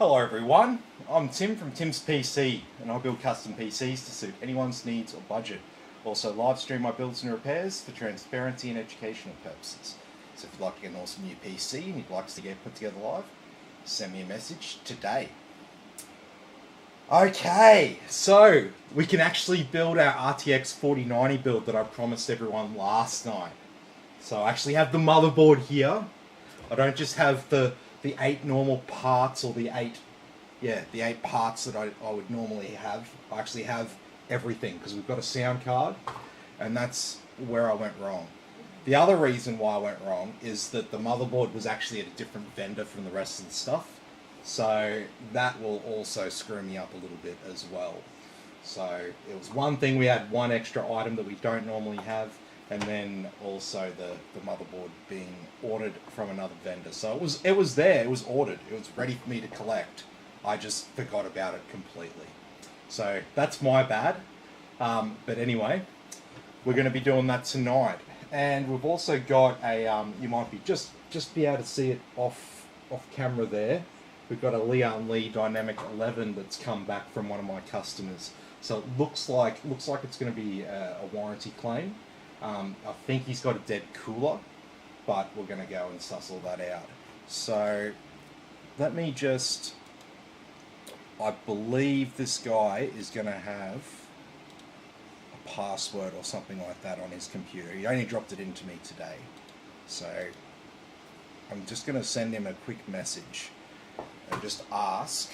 Hello everyone, I'm Tim from Tim's PC and I build custom PCs to suit anyone's needs or budget. Also live stream my builds and repairs for transparency and educational purposes. So if you'd like to get an awesome new PC and you'd like us to get put together live, send me a message today. Okay, so we can actually build our RTX 4090 build that I promised everyone last night. So I actually have the motherboard here. I don't just have the 8 normal parts or the 8 parts that I would normally have. I actually have everything because we've got a sound card, and that's where I went wrong. The other reason why I went wrong is that the motherboard was actually at a different vendor from the rest of the stuff. So that will also screw me up a little bit as well. So it was one thing, we had one extra item that we don't normally have, and then also the motherboard being ordered from another vendor. So it was there, it was ordered, it was ready for me to collect. I just forgot about it completely. So that's my bad. But anyway, we're going to be doing that tonight. And we've also got a, you might be just be able to see it off camera there. We've got a Lian Li Dynamic 11 that's come back from one of my customers. So it looks like it's going to be a warranty claim. I think he's got a dead cooler, but we're going to go and suss all that out. So let me just, I believe this guy is going to have a password or something like that on his computer. He only dropped it into me today. So I'm just going to send him a quick message and just ask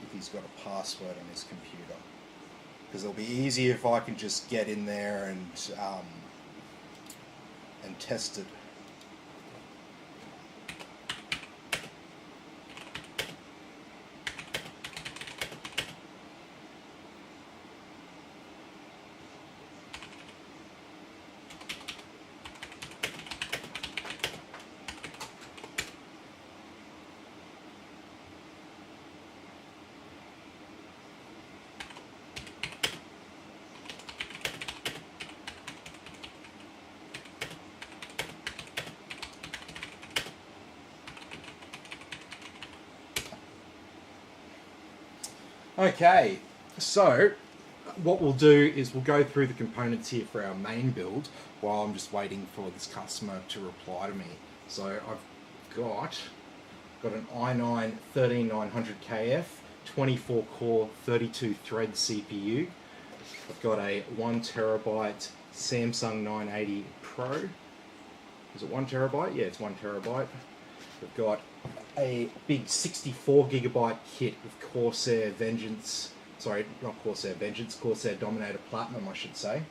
if he's got a password on his computer. Because it'll be easier if I can just get in there and test it. Okay, so what we'll do is we'll go through the components here for our main build while I'm just waiting for this customer to reply to me. So I've got an i9 13900KF, 24 core, 32 thread CPU. I've got a 1TB Samsung 980 Pro. Is it 1TB? Yeah, it's 1TB. We've got a big 64GB kit with Corsair Vengeance, sorry, not Corsair Vengeance, Corsair Dominator Platinum, I should say.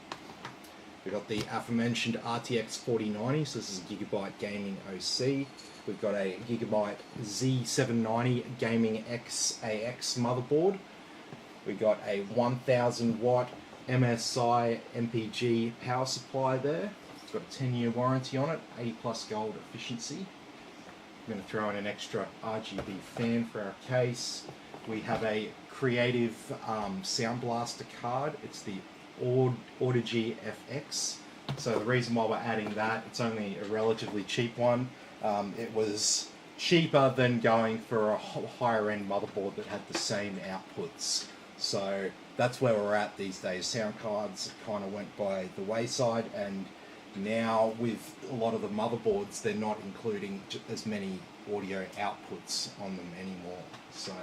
We've got the aforementioned RTX 4090, so this is a Gigabyte Gaming OC. We've got a Gigabyte Z790 Gaming XAX motherboard. We've got a 1000 watt MSI MPG power supply there. It's got a 10-year warranty on it, 80 plus gold efficiency. I'm going to throw in an extra RGB fan for our case. We have a Creative Sound Blaster card. It's the Audigy FX. So the reason why we're adding that, it's only a relatively cheap one. It was cheaper than going for a higher end motherboard that had the same outputs. So that's where we're at these days. Sound cards kind of went by the wayside, and now with a lot of the motherboards, they're not including as many audio outputs on them anymore. So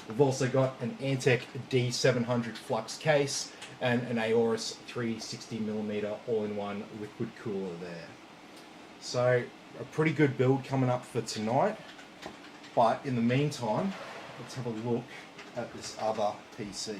we've also got an Antec D700 flux case and an Aorus 360mm all-in-one liquid cooler there. So a pretty good build coming up for tonight. But in the meantime, let's have a look at this other PC.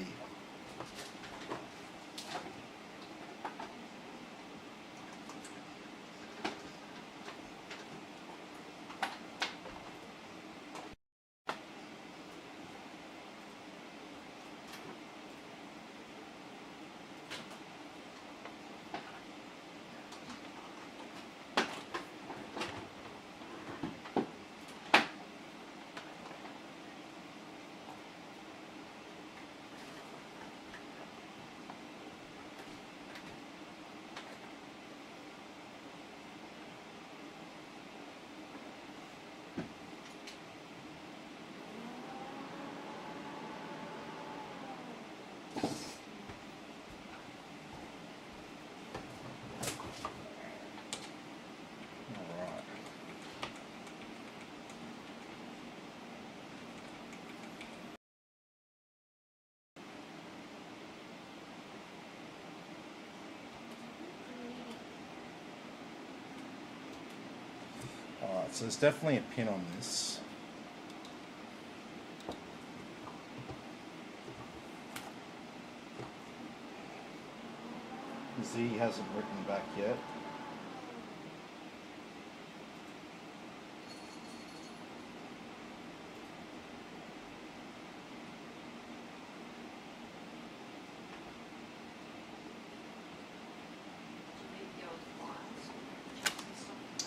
Alright, so there's definitely a pin on this. Z hasn't written back yet.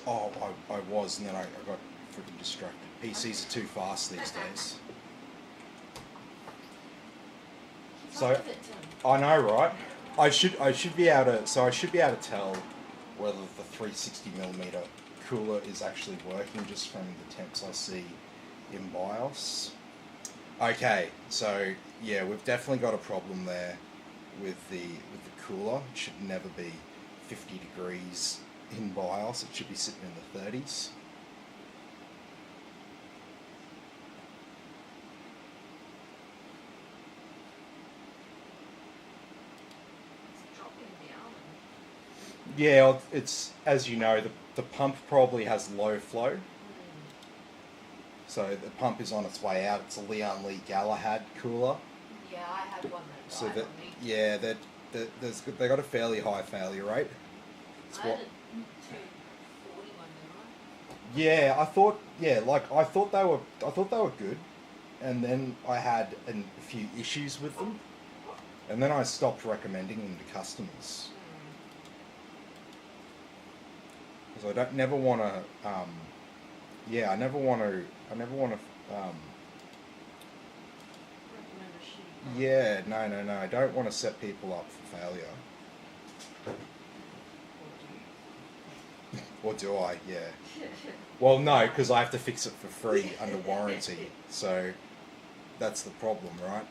Oh, I was, and then I got freaking distracted. PCs are too fast these days. So, I know, right? I should be able to. So I should be able to tell whether the 360mm cooler is actually working just from the temps I see in BIOS. Okay, so yeah, we've definitely got a problem there with the cooler. It should never be 50 degrees in BIOS. It should be sitting in the 30s. Yeah, it's, as you know, the pump probably has low flow. So the pump is on its way out. It's a Lian Li Galahad cooler. Yeah, I had one that So died that, on me. yeah, they got a fairly high failure rate. I had a 240 one, didn't Yeah, I thought they were good, and then I had a few issues with them, and then I stopped recommending them to customers because I never want to. I never want to. Recommend a shitty one. Yeah, no. I don't want to set people up for failure. Or do I? Yeah. Well, no, because I have to fix it for free under warranty. So that's the problem, right?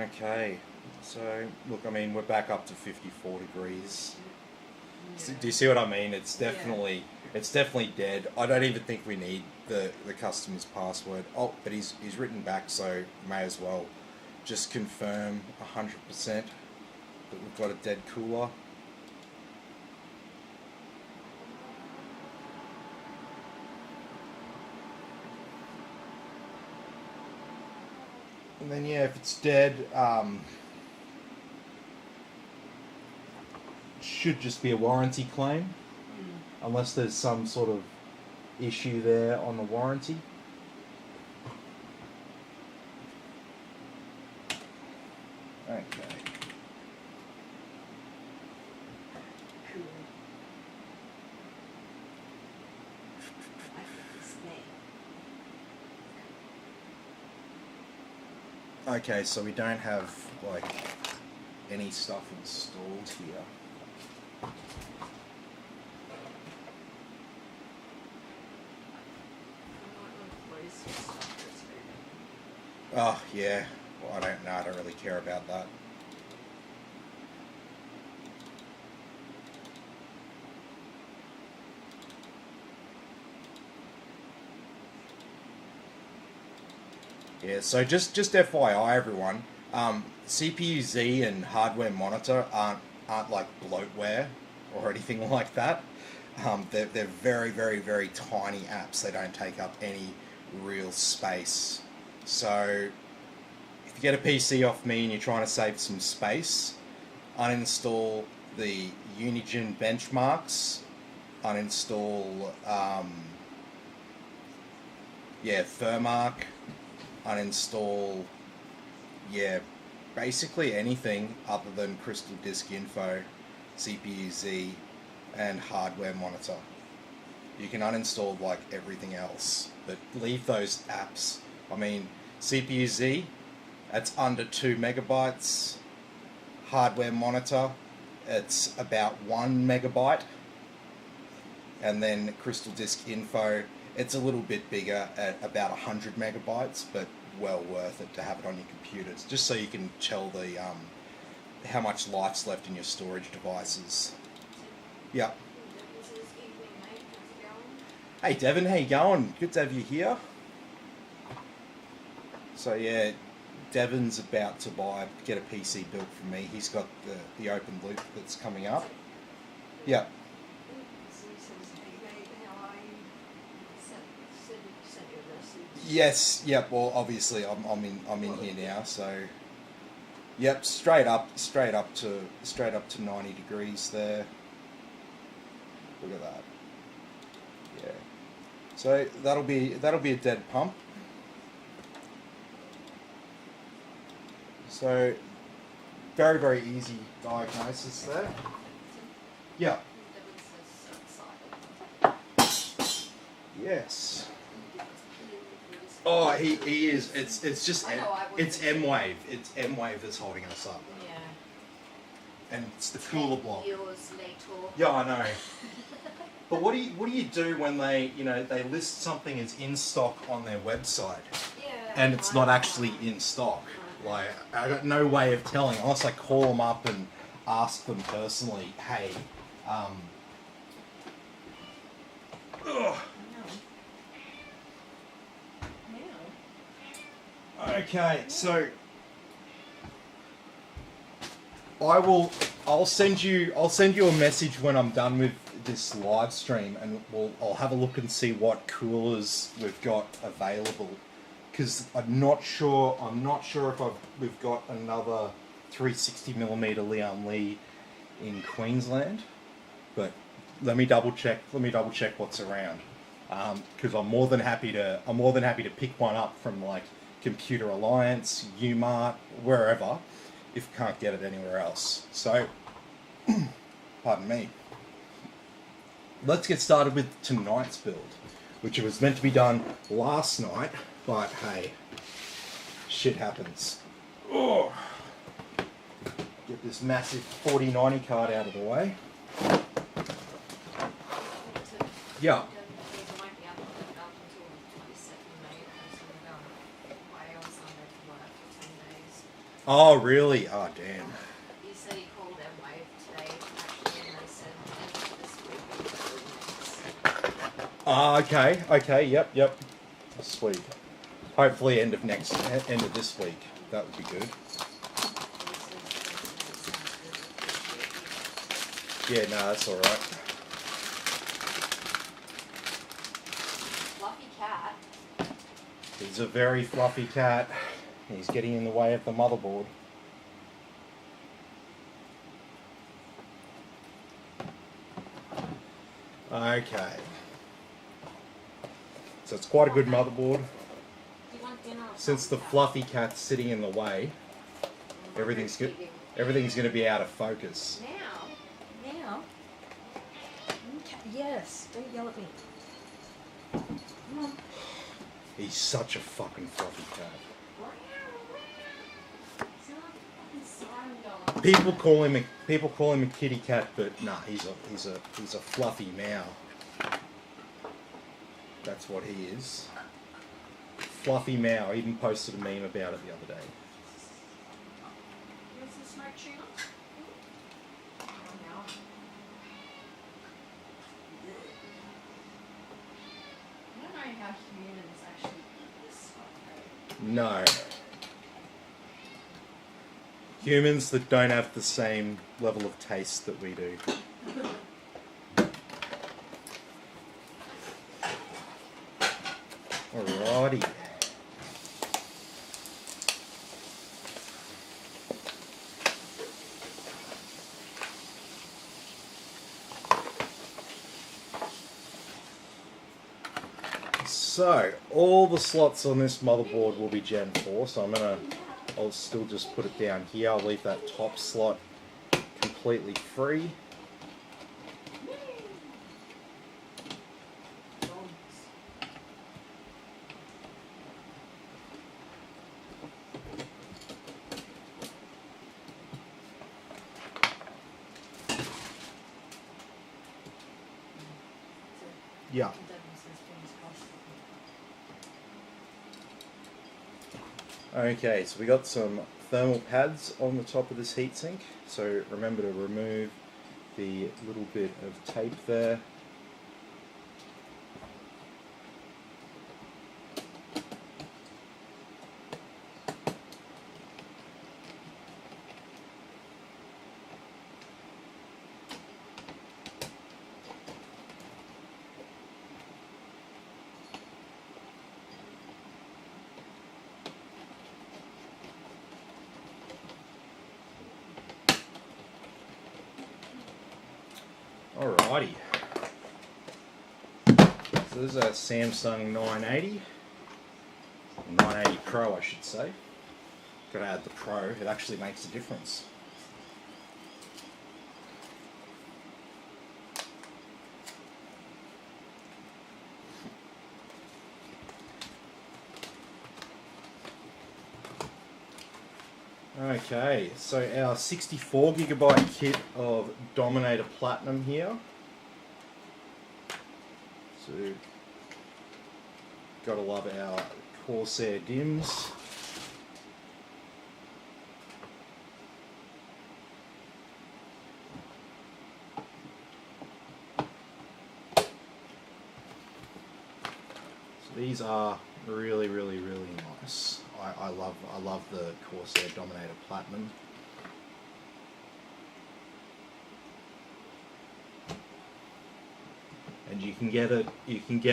Okay. So look, I mean, we're back up to 54 degrees. So, do you see what I mean? It's definitely dead. I don't even think we need the customer's password. Oh, but he's written back, so may as well just confirm 100% that we've got a dead cooler. And then yeah, if it's dead, should just be a warranty claim, unless there's some sort of issue there on the warranty. Okay. Cool. I think this name. Okay, so we don't have like any stuff installed here. Oh yeah, well, I don't really care about that. Yeah, so just FYI everyone, CPU Z and hardware monitor aren't like bloatware or anything like that. They're very, very, very tiny apps. They don't take up any real space. So if you get a PC off me and you're trying to save some space, uninstall the Unigen benchmarks, uninstall Thermark, uninstall basically anything other than Crystal Disk Info, CPU Z, and hardware monitor. You can uninstall like everything else, but leave those apps. I mean, CPU Z, that's under 2 megabytes. Hardware monitor, it's about 1 megabyte. And then Crystal Disk Info, it's a little bit bigger at about 100 megabytes, but well worth it to have it on your computers, just so you can tell the how much life's left in your storage devices. Yep. Hey Devon, how you going? Good to have you here. So yeah, Devon's about to get a PC built from me. He's got the open loop that's coming up. Yeah. Yes. Yep. Well, obviously, I'm in here now. So, yep. Straight up to 90 degrees there. Look at that. Yeah. So that'll be a dead pump. So very, very easy diagnosis there. Yeah. Yes. Oh, he is. It's just it's M wave. It's M wave that's holding us up. Yeah. And it's the cooler block. Yours later. Yeah, I know. But what do you do when they list something as in stock on their website, and it's not actually in stock? Like, I got no way of telling unless I call them up and ask them personally. Hey, okay, so I'll send you a message when I'm done with this live stream, and I'll have a look and see what coolers we've got available, because I'm not sure if we've got another 360mm Lian Li in Queensland, but let me double check what's around, because I'm more than happy to pick one up from like Computer Alliance, Umart, wherever, if I can't get it anywhere else. So pardon me. Let's get started with tonight's build, which was meant to be done last night, but hey, shit happens. Oh. Get this massive 4090 card out of the way. Yeah. Oh, really? Oh, damn. He said he called them wave today, actually, and they said this week. Ah, okay, yep. Sweet. Hopefully end of this week. That would be good. Yeah, no, that's alright. Fluffy cat. He's a very fluffy cat. He's getting in the way of the motherboard. Okay. So it's quite a good motherboard. Since the fluffy cat's sitting in the way, everything's going to be out of focus. Now. Yes, don't yell at me. He's such a fucking fluffy cat. People call him a kitty cat, but nah, he's a fluffy meow. That's what he is. Fluffy meow. I even posted a meme about it the other day. You want some smoked tuna? I don't know how humans actually eat this stuff. No. Humans that don't have the same level of taste that we do. Alrighty. So, all the slots on this motherboard will be Gen 4, so I'll still just put it down here. I'll leave that top slot completely free. Yeah. Okay, so we got some thermal pads on the top of this heatsink. So remember to remove the little bit of tape there. Alrighty. So this is a Samsung 980. 980 Pro, I should say. Gotta add the Pro, it actually makes a difference. Okay, so our 64GB kit of Dominator Platinum here. So, gotta love our Corsair DIMMs. So these are really nice. I love the Corsair Dominator Platinum. And you can get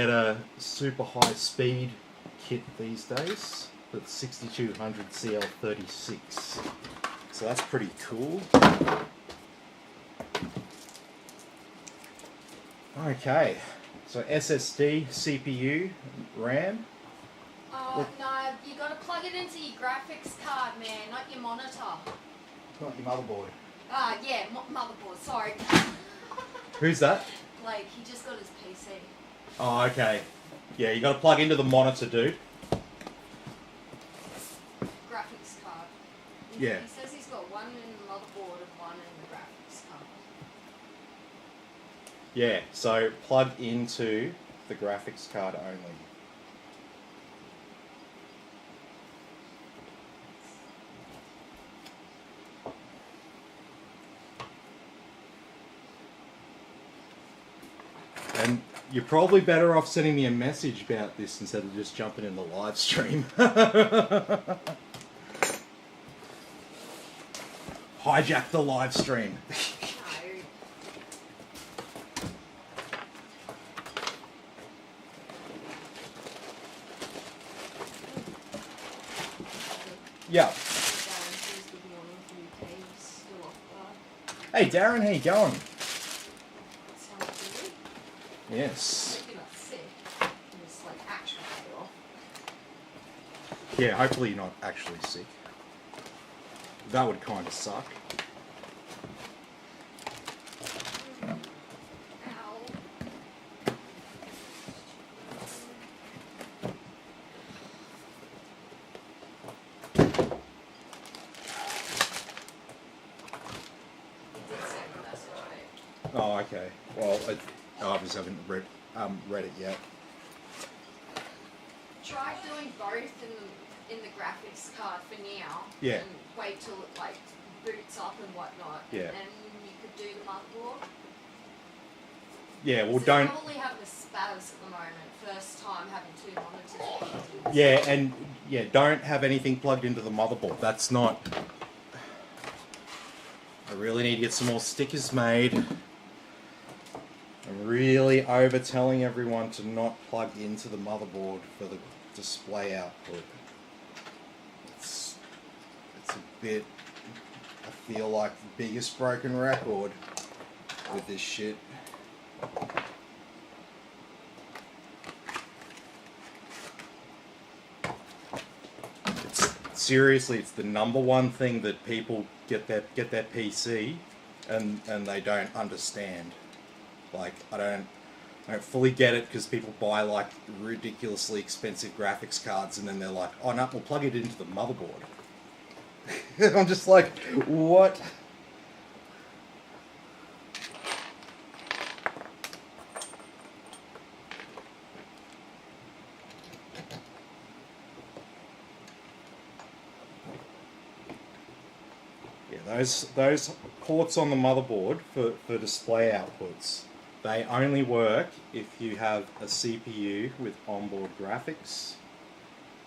a super high speed kit these days with 6200 CL36. So that's pretty cool. Okay, so SSD, CPU, RAM. No, you got to plug it into your graphics card, man, not your monitor. Not your motherboard. Yeah, motherboard, sorry. Who's that? Blake, he just got his PC. Oh, okay. Yeah, you got to plug into the monitor, dude. Graphics card. Yeah. He says he's got one in the motherboard and one in the graphics card. Yeah, so plug into the graphics card only. And you're probably better off sending me a message about this instead of just jumping in the live stream. Hijack the live stream. Yeah. Hey Darren, how you going? Yes. You're not sick. You're just like actually off. Yeah, hopefully you're not actually sick. That would kind of suck. Oh, okay. Well, I just haven't read it yet. Try doing both in the graphics card for now. Yeah. And wait till it like boots up and whatnot. Yeah. And then you could do the motherboard. Yeah, well, So don't. you're probably having a spaz at the moment. First time having two monitors. Yeah, and yeah, don't have anything plugged into the motherboard. That's not. I really need to get some more stickers made. I'm really over telling everyone to not plug into the motherboard for the display output. It's a bit. I feel like the biggest broken record with this shit. Seriously, it's the number one thing that people get their PC and they don't understand. Like, I don't fully get it because people buy like ridiculously expensive graphics cards and then they're like, oh no, we'll plug it into the motherboard. I'm just like, what? Yeah, those ports on the motherboard for display outputs, they only work if you have a CPU with onboard graphics.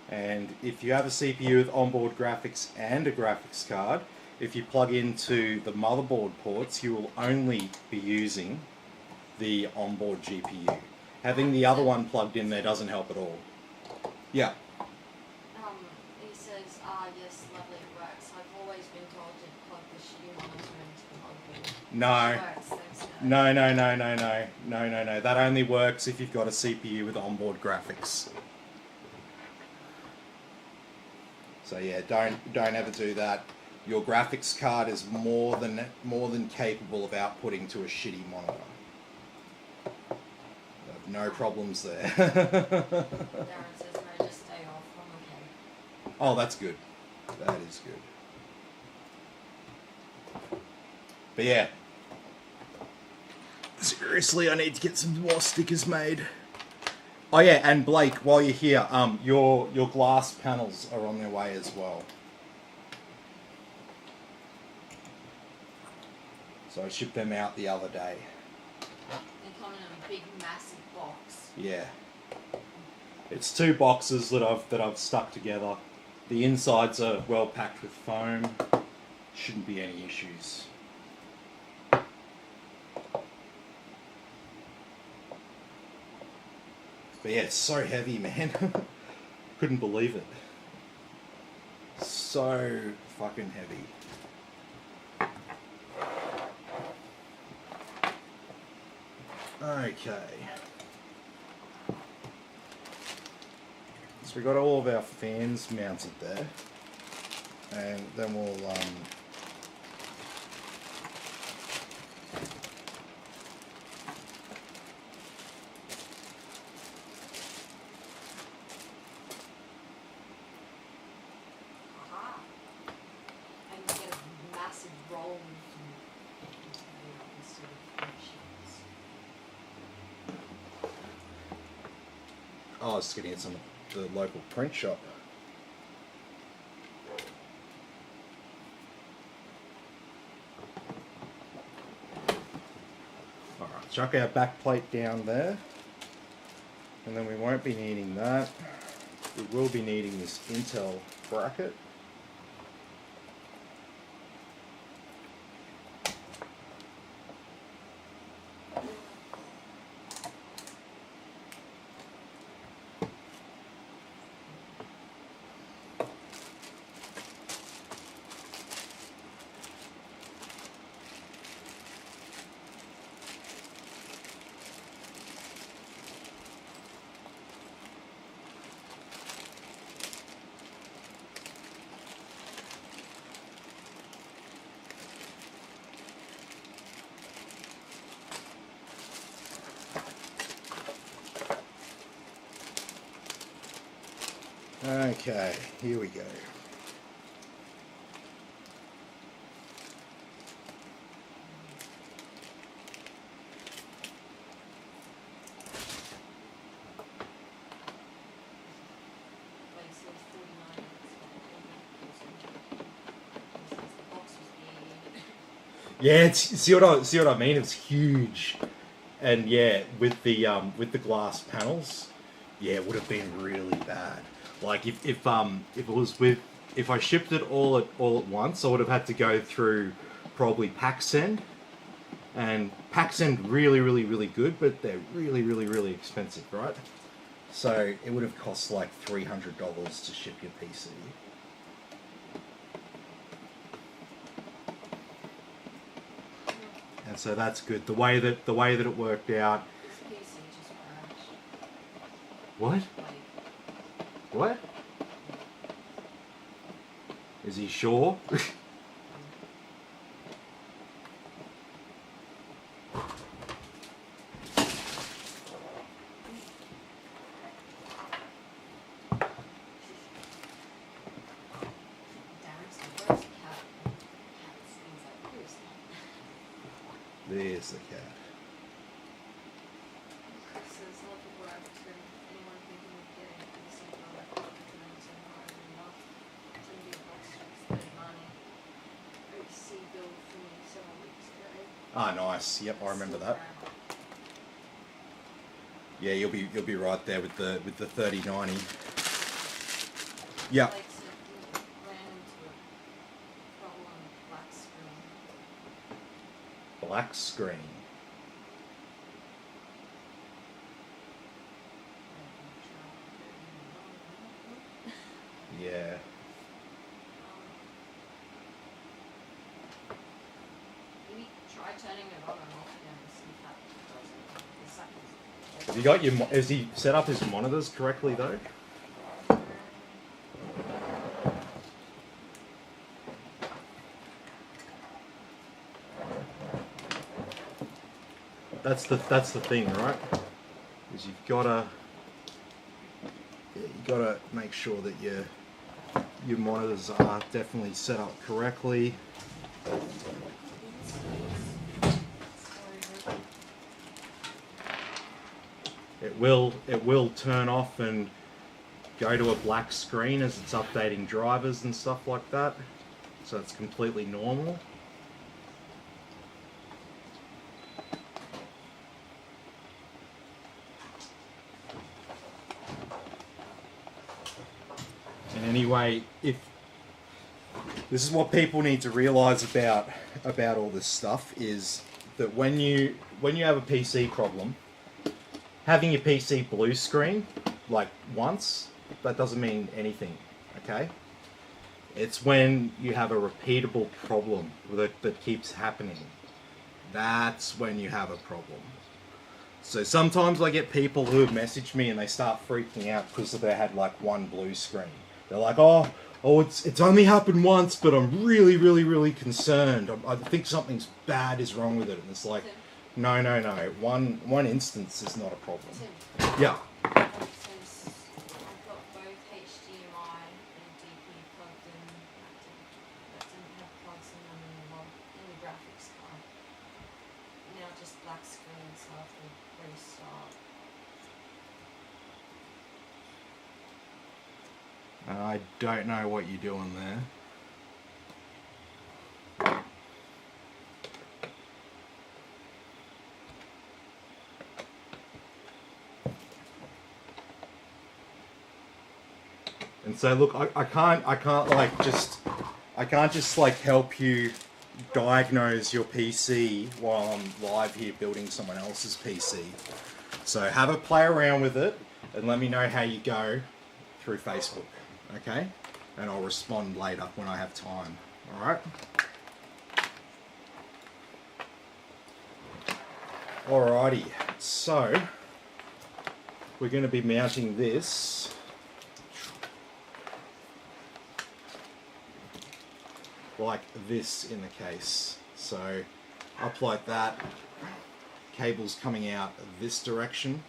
And if you have a CPU with onboard graphics and a graphics card, if you plug into the motherboard ports, you will only be using the onboard GPU. Having the other one plugged in there doesn't help at all. Yeah. He says, yes, lovely, it works. I've always been told to plug the shitty monitor into the motherboard. No. It works, thanks, No. That only works if you've got a CPU with onboard graphics. So yeah, don't ever do that. Your graphics card is more than capable of outputting to a shitty monitor. No problems there. Darren says no, just stay off. I'm okay. Oh, that's good. That is good. But yeah. Seriously, I need to get some more stickers made. Oh yeah, and Blake, while you're here, your glass panels are on their way as well. So I shipped them out the other day. They come in a big, massive box. Yeah. It's 2 boxes that I've stuck together. The insides are well packed with foam. Shouldn't be any issues. But yeah, it's so heavy, man. Couldn't believe it. So fucking heavy. Okay. So we got all of our fans mounted there. And then we'll Aha. And you get a massive roll instead of sheets. I was getting it from the local print shop. Alright, chuck our back plate down there. And then we won't be needing that. We will be needing this Intel bracket. Okay, here we go. Like, so it's 49. The box was big. Yeah, see what I mean? It's huge, and yeah, with the glass panels, yeah, it would have been really bad. Like if it was if I shipped it all at once, I would have had to go through probably PackSend, and PackSend really good, but they're really expensive, right? So it would have cost like $300 to ship your PC. And so that's good. The way that it worked out. This PC just crashed. What? Like, What? Is he sure? Darren's like, where's the cat? Cat's things like, where's that? There's the cat. Chris says, a lot of people are asking anyone thinking of getting a PC product recommend to hire enough to be a box fix their money. OC bill for me several weeks ago. Ah, nice. Yep, I remember that. Yeah, you'll be right there with the 3090. Yeah. Like, so we ran into a problem with black screen. Black screen. Yeah. Maybe try turning it on and off again. Have you got your? Has he set up his monitors correctly though? That's the thing, right? Is you gotta make sure that your monitors are definitely set up correctly. It will turn off and go to a black screen as it's updating drivers and stuff like that. So it's completely normal. And anyway, if this is what people need to realize about all this stuff, is that when you have a PC problem, having your PC blue screen like once, that doesn't mean anything, okay? It's when you have a repeatable problem that keeps happening. That's when you have a problem. So sometimes I get people who have messaged me and they start freaking out because they had like one blue screen. They're like, oh, it's only happened once, but I'm really, really, really concerned. I think something's bad is wrong with it. And it's like, no. One instance is not a problem. Yeah. Since I've got both HDMI and DP plugged in, that didn't have plugs in them in the graphics card. Now just black screen, so I have to restart. I don't know what you're doing there. And so look, I can't just like help you diagnose your PC while I'm live here building someone else's PC. So have a play around with it and let me know how you go through Facebook, okay? And I'll respond later when I have time, all right? Alrighty, so we're going to be mounting this like this in the case. So up like that, cables coming out this direction.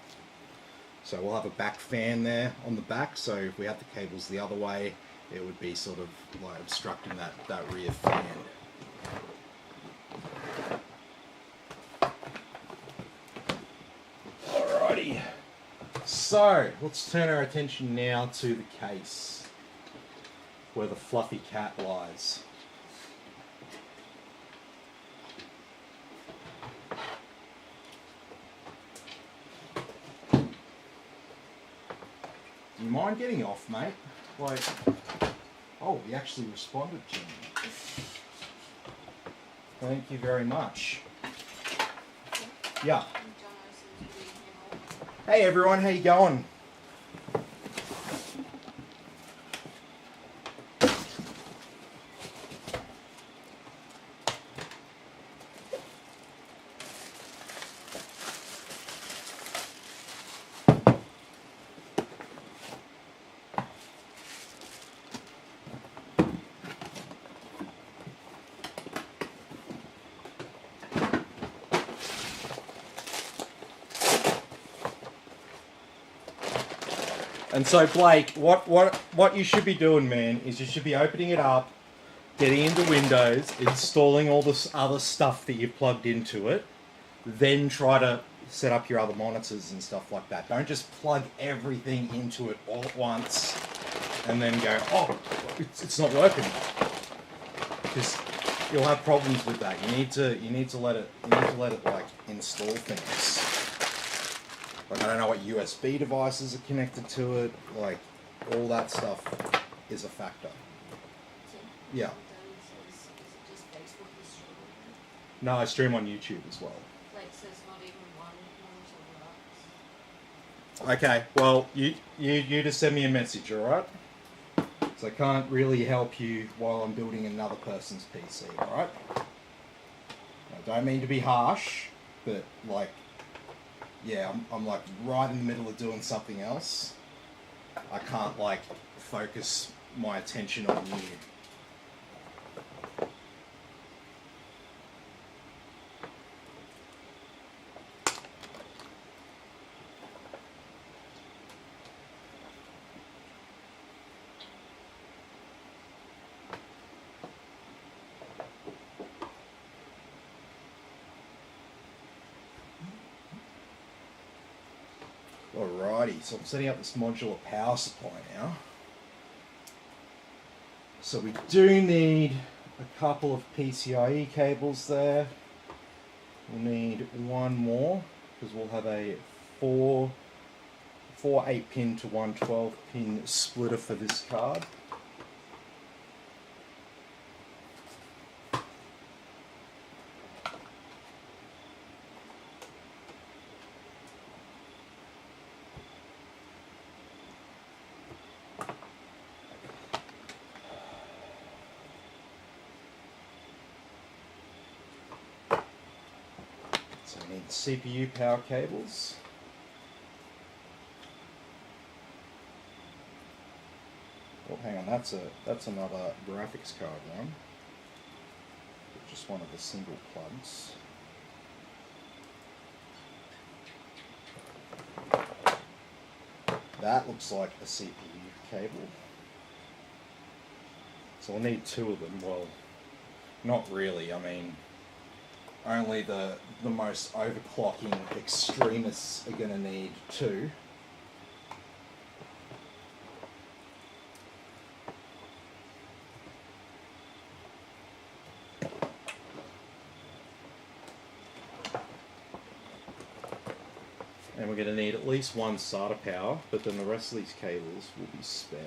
So we'll have a back fan there on the back, so if we had the cables the other way, it would be sort of like obstructing that rear fan. Alrighty. So let's turn our attention now to the case where the fluffy cat lies. Do you mind getting off, mate? Like, oh, he actually responded to me. Thank you very much. Yeah. Hey everyone, how you going? And so Blake, what you should be doing, man, is you should be opening it up, getting into Windows, installing all this other stuff that you've plugged into it, then try to set up your other monitors and stuff like that. Don't just plug everything into it all at once and then go, oh, it's not working. Because you'll have problems with that. You need to let it like install things. Like, I don't know what USB devices are connected to it. Like, all that stuff is a factor. Yeah. No, I stream on YouTube as well. Like, so it's not even one monitor. Okay, well, you just send me a message, alright? So I can't really help you while I'm building another person's PC, alright? I don't mean to be harsh, but, like, yeah, I'm like right in the middle of doing something else. I can't like focus my attention on you. Alrighty, so I'm setting up this modular power supply now. So we do need a couple of PCIe cables there. We'll need one more because we'll have a four 8-pin to one 12-pin splitter for this card. So we need CPU power cables. Oh, hang on, that's another graphics card one. Just one of the single plugs. That looks like a CPU cable. So we'll need two of them. Well, not really. I mean, only the most overclocking extremists are going to need two. And we're going to need at least one SATA power, but then the rest of these cables will be spare.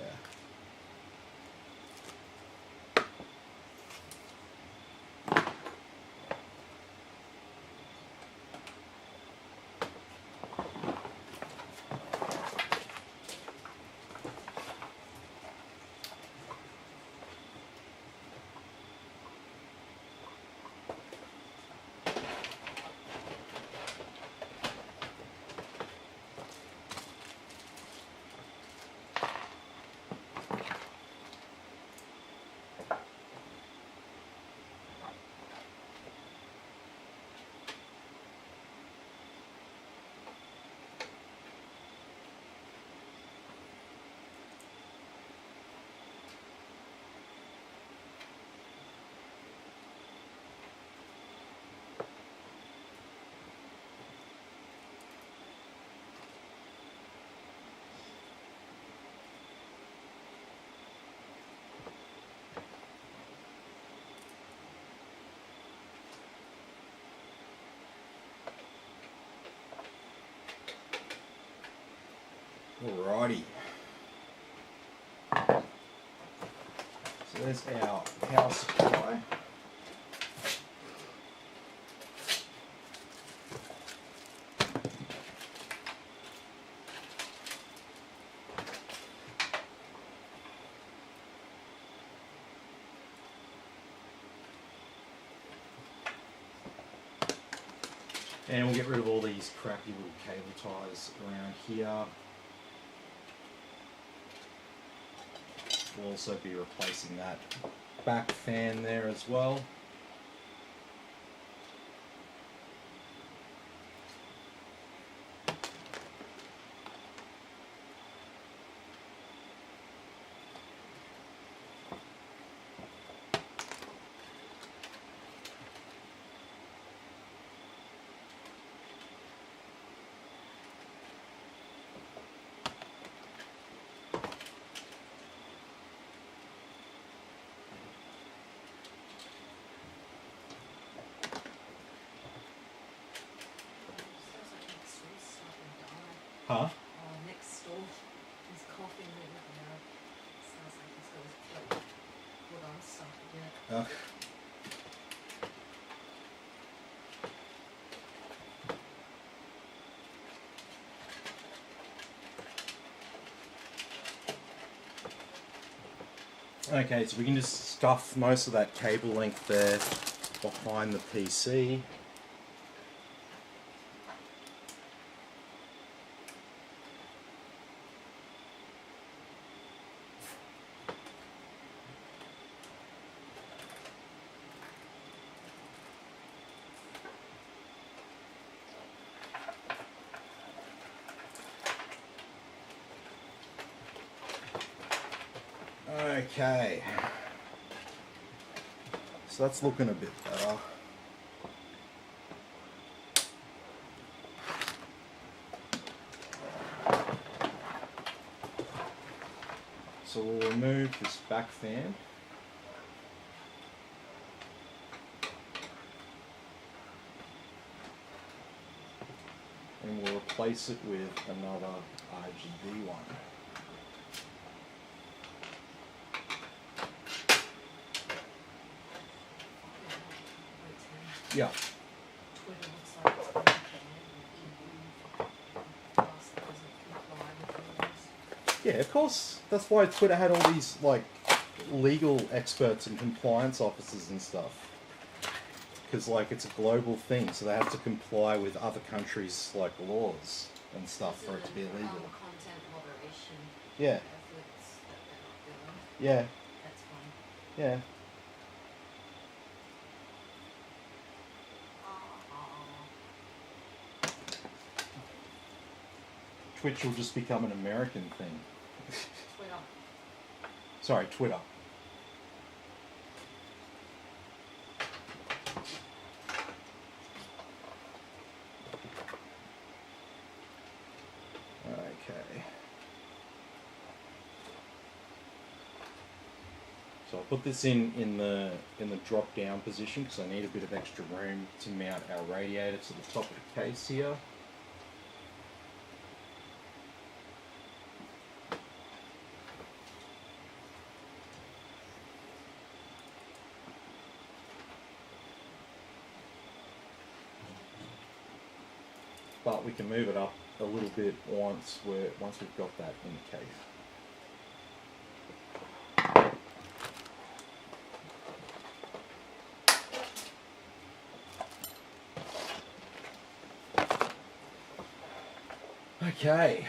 Alrighty. So there's our power supply. And we'll get rid of all these crappy little cable ties around here. We'll also be replacing that back fan there as well. Huh? Next door, he's coughing right now. Sounds like he's got his foot on stuff again. Okay, so we can just stuff most of that cable length there behind the PC. Okay. So that's looking a bit better. So we'll remove this back fan. And we'll replace it with another RGB one. Yeah. Twitter looks like it's been banned in EU plus it doesn't comply with rules. Yeah, of course. That's why Twitter had all these like legal experts and compliance officers and stuff. Because like it's a global thing, so they have to comply with other countries' like laws and stuff for it to be illegal. Content moderation Yeah, efforts that they're not doing. yeah, That's fine. yeah. Twitch will just become an American thing. Twitter. Sorry, Twitter. Okay. So I'll put this in the drop down position because I need a bit of extra room to mount our radiator to the top of the case here. But we can move it up a little bit once we've got that in the case. Okay.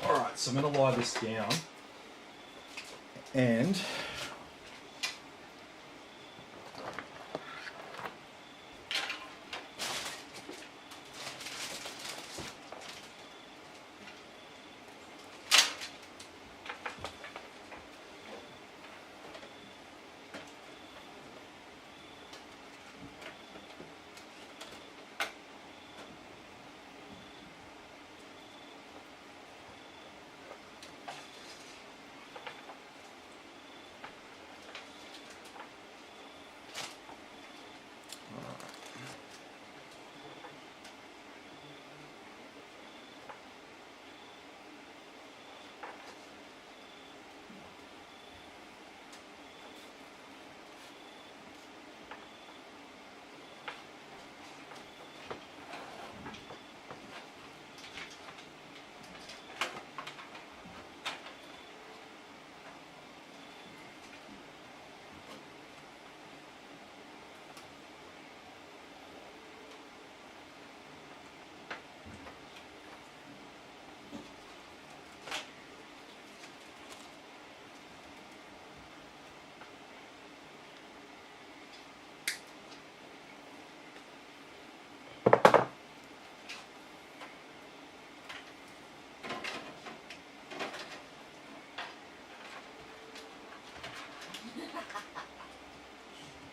Alright, so I'm going to lie this down and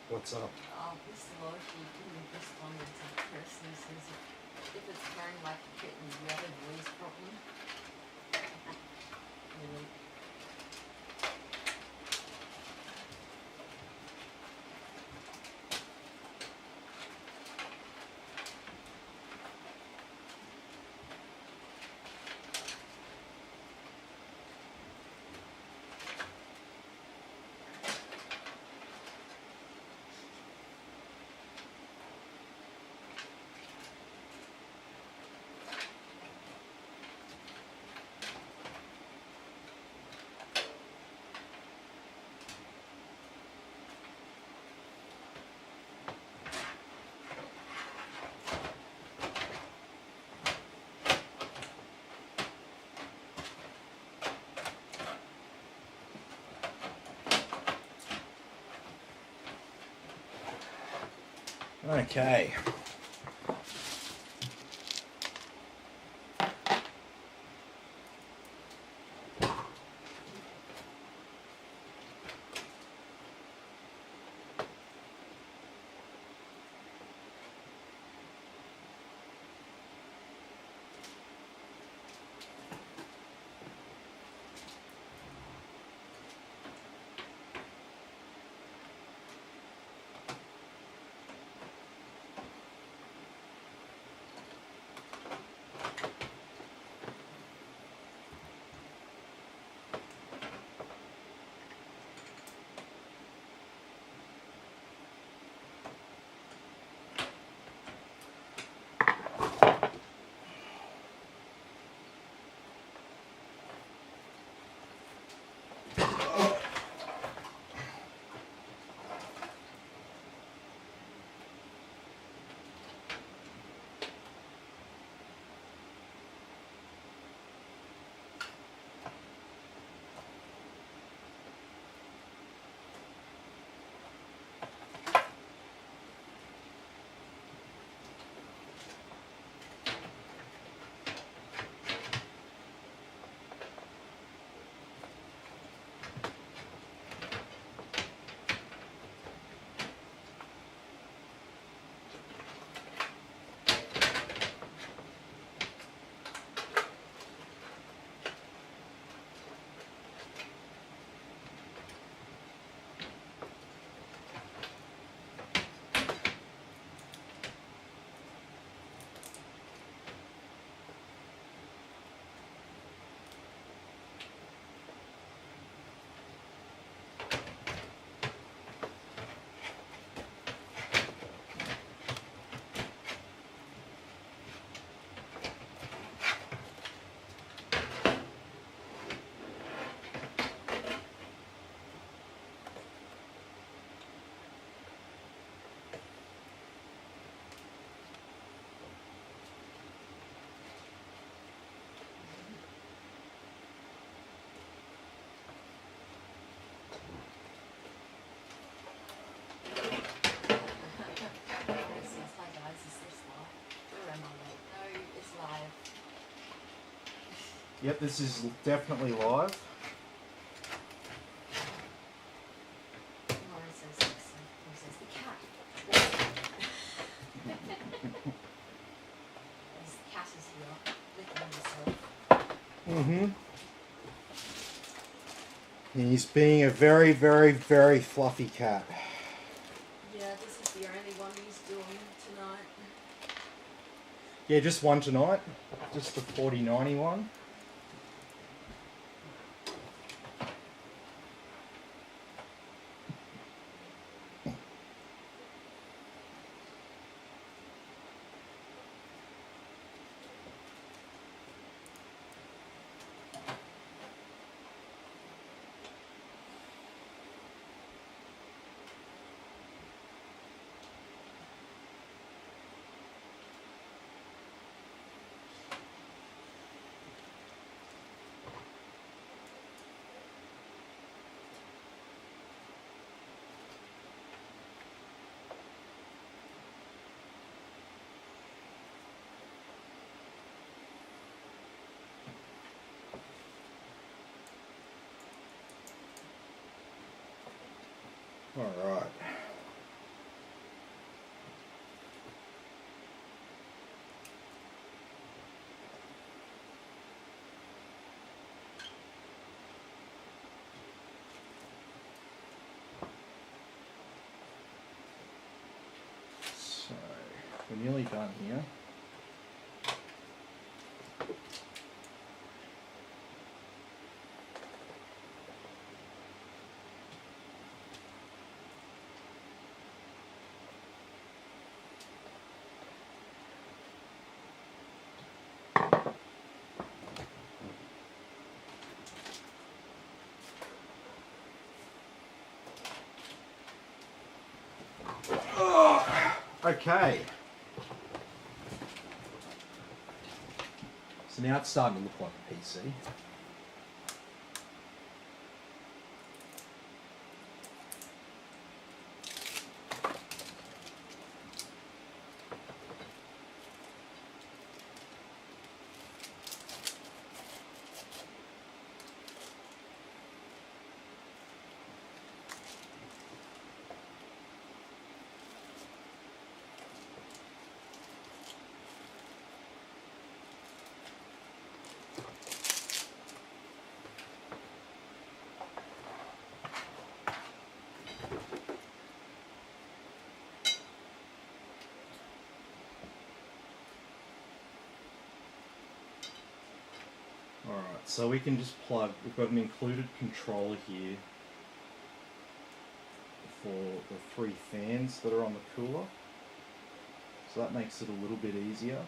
what's up? This Loki didn't respond to the person who says if it's purring like a kitten, you have a voice problem. Really? Okay. Yep, this is definitely live. Mm-hmm. He's being a very, very, very fluffy cat. Yeah, this is the only one he's doing tonight. Yeah, just one tonight. Just the 4090 one. All right. So, we're nearly done here. Okay. So now it's starting to look like a PC. Alright, so we can just plug, we've got an included controller here for the 3 fans that are on the cooler. So that makes it a little bit easier.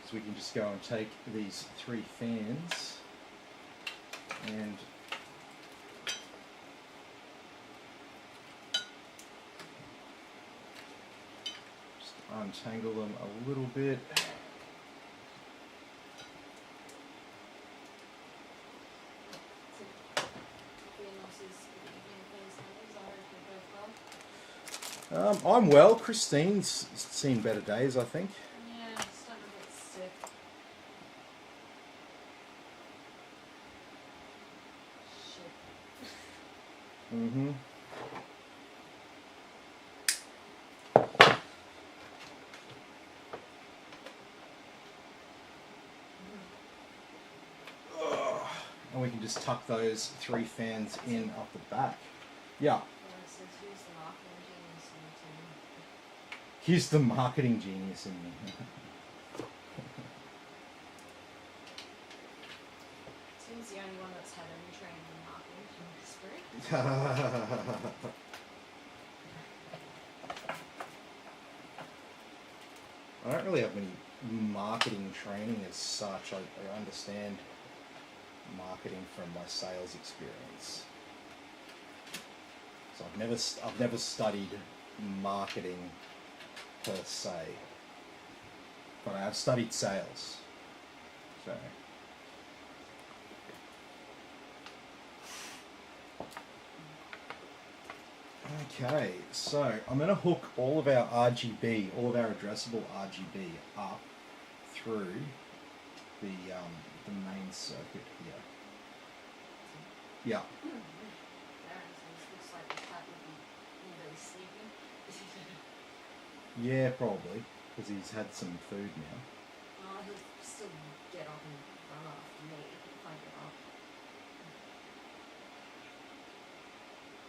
So we can just go and take these 3 fans and just untangle them a little bit. I'm well. Christine's seen better days, I think. Yeah, I'm starting to get sick. Shit. Mm-hmm. And we can just tuck those 3 fans in up the back. Yeah. Here's the marketing genius in me. Tim's the only one that's had any training in marketing in history. I don't really have any marketing training as such. I understand marketing from my sales experience. So I've never studied marketing per se, but I have studied sales. So okay, so I'm going to hook all of our RGB, all of our addressable RGB up through the main circuit here. Yeah. Yeah, probably, because he's had some food now. Oh, he'll still get up and run after me if I get up.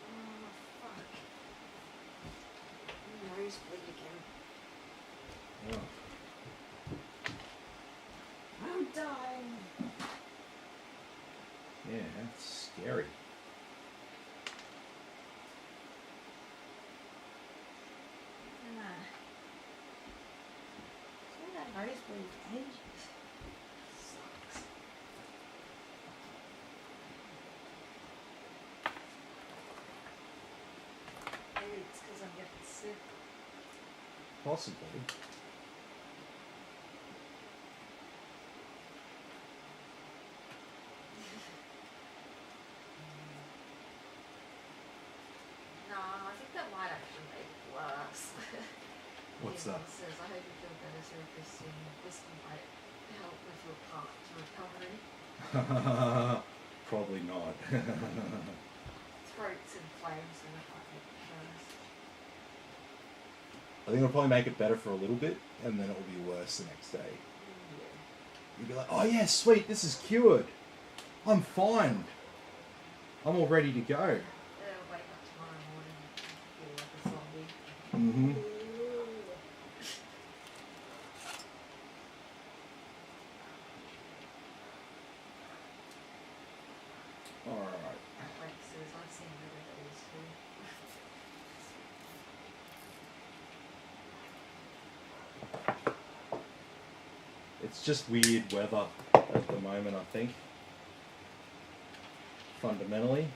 Oh, fuck. My nose bleed again. Oh. I'm dying. Yeah, that's scary. Nosebleed ages. Sucks. Maybe it's because I'm getting sick. Possibly. No, I think that might actually make it worse. What's that? It says, I hope you feel better soon, Christine. This might help with your path to recovery. Probably not. Throat's inflamed, so that might make it worse. I think it'll probably make it better for a little bit, and then it'll be worse the next day. Yeah. You'll be like, oh yeah, sweet, this is cured. I'm fine. I'm all ready to go. Wake up tomorrow morning and feel like a zombie. Mm-hmm. Alright. Like says, I've seen better days too. It's just weird weather at the moment, I think. Fundamentally.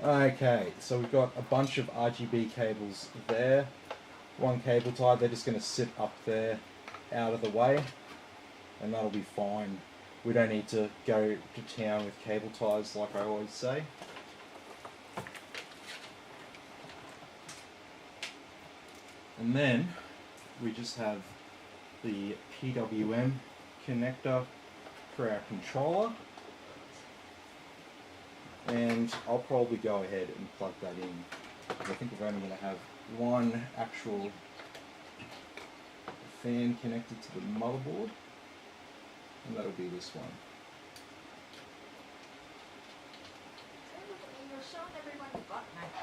Okay, so we've got a bunch of RGB cables there. One cable tie, they're just going to sit up there out of the way, and that'll be fine. We don't need to go to town with cable ties like I always say. And then we just have the PWM connector for our controller. And I'll probably go ahead and plug that in. I think we're only going to have one actual fan connected to the motherboard, and that'll be this one. You're showing everyone your butt, mate.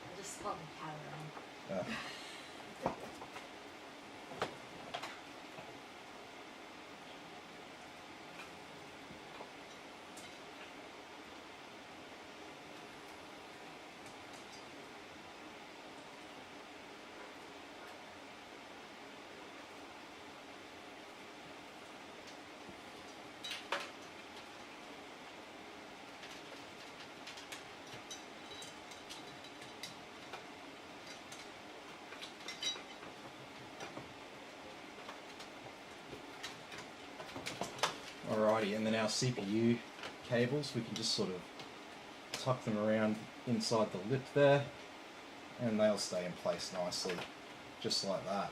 I just saw the cat around. Alrighty, and then our CPU cables, we can just sort of tuck them around inside the lip there, and they'll stay in place nicely, just like that.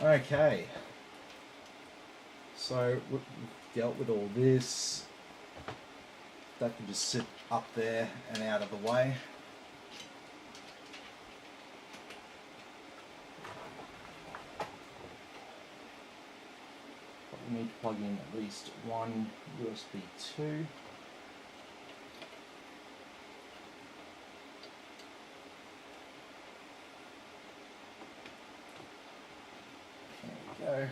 Okay, so we've dealt with all this. That can just sit up there and out of the way. We need to plug in at least one USB 2. There we go.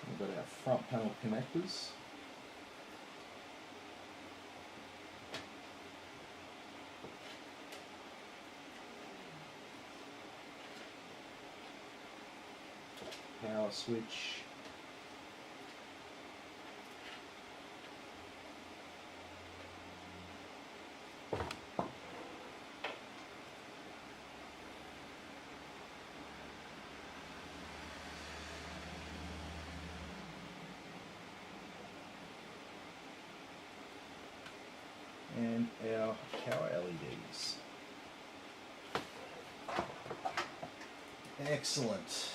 We've got our front panel connectors. Power switch. And our power LEDs. Excellent.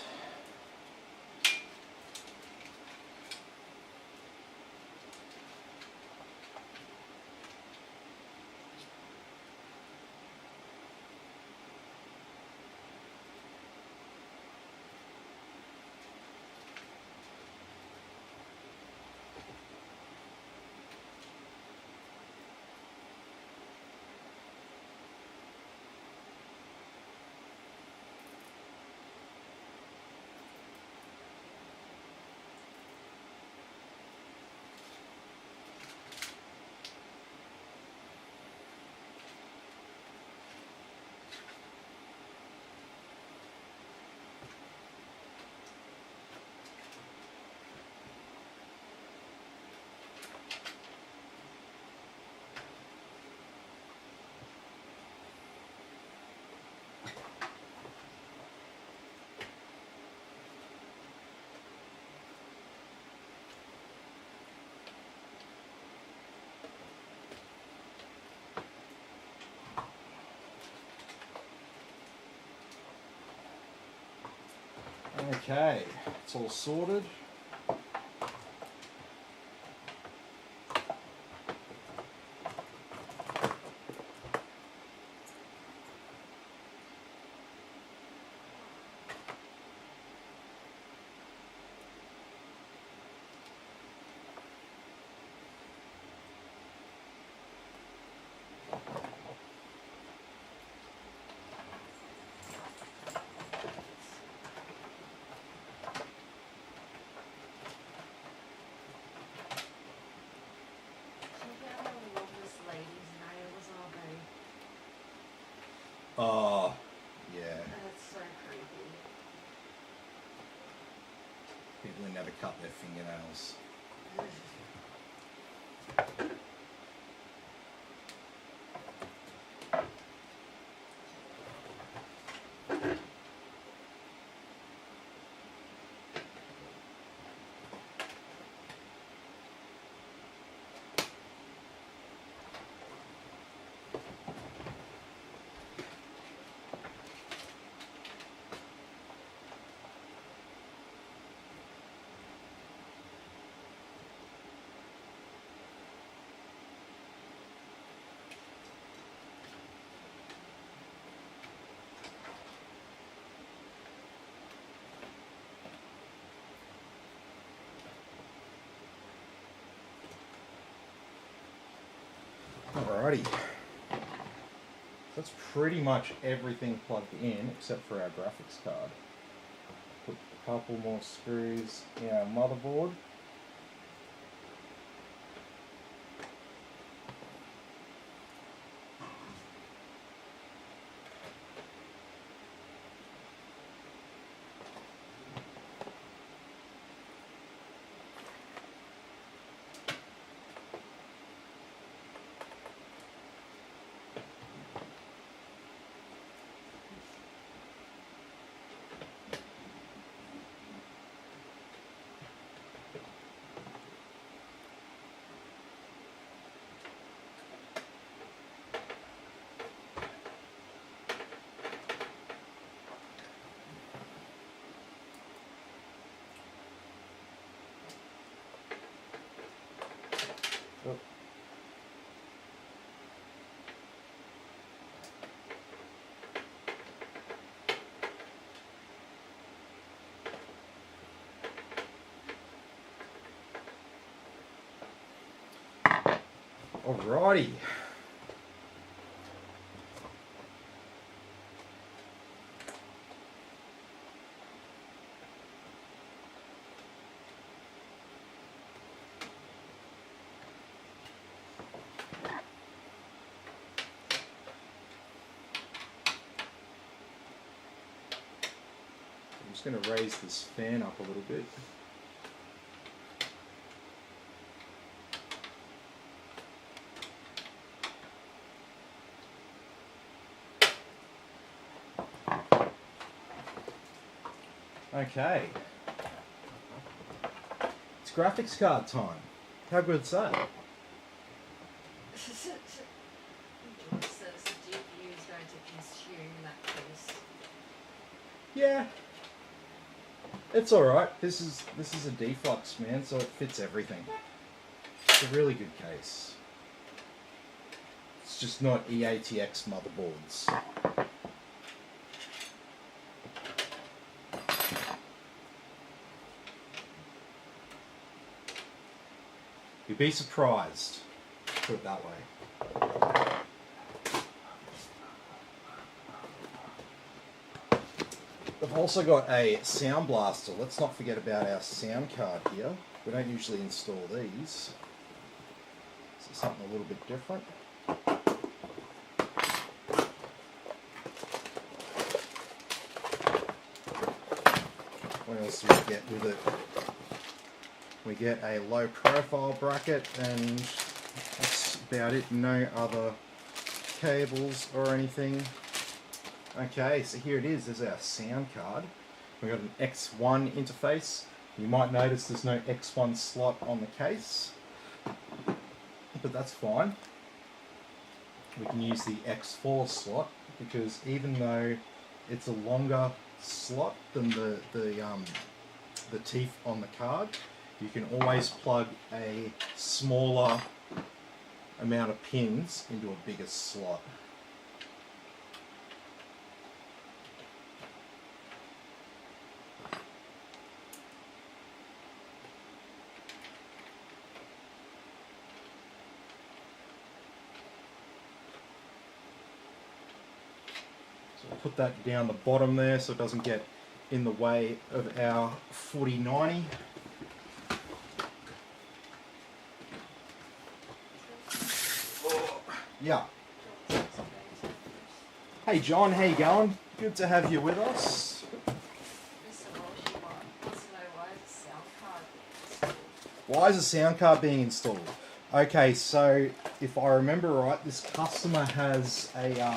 Okay, it's all sorted. Oh, yeah. That's so creepy. People who never cut their fingernails. Alrighty. That's pretty much everything plugged in except for our graphics card. Put a couple more screws in our motherboard. Oh. Alrighty. I'm just going to raise this fan up a little bit. Okay. It's graphics card time. How good's that? Joyce says the GPU is going to consume that piece. Yeah. It's alright. This is a deflux, man, so it fits everything. It's a really good case. It's just not EATX motherboards. You'd be surprised, put it that way. I've also got a sound blaster. Let's not forget about our sound card here. We don't usually install these. So something a little bit different. What else do we get with it? We get a low profile bracket, and that's about it. No other cables or anything. Okay, so here it is. There's our sound card. We've got an X1 interface. You might notice there's no X1 slot on the case, but that's fine. We can use the X4 slot because even though it's a longer slot than the teeth on the card, you can always plug a smaller amount of pins into a bigger slot. So we'll put that down the bottom there so it doesn't get in the way of our 4090. Yeah. Hey John, how you going? Good to have you with us. Why is a sound card being installed? Okay, so if I remember right, this customer has a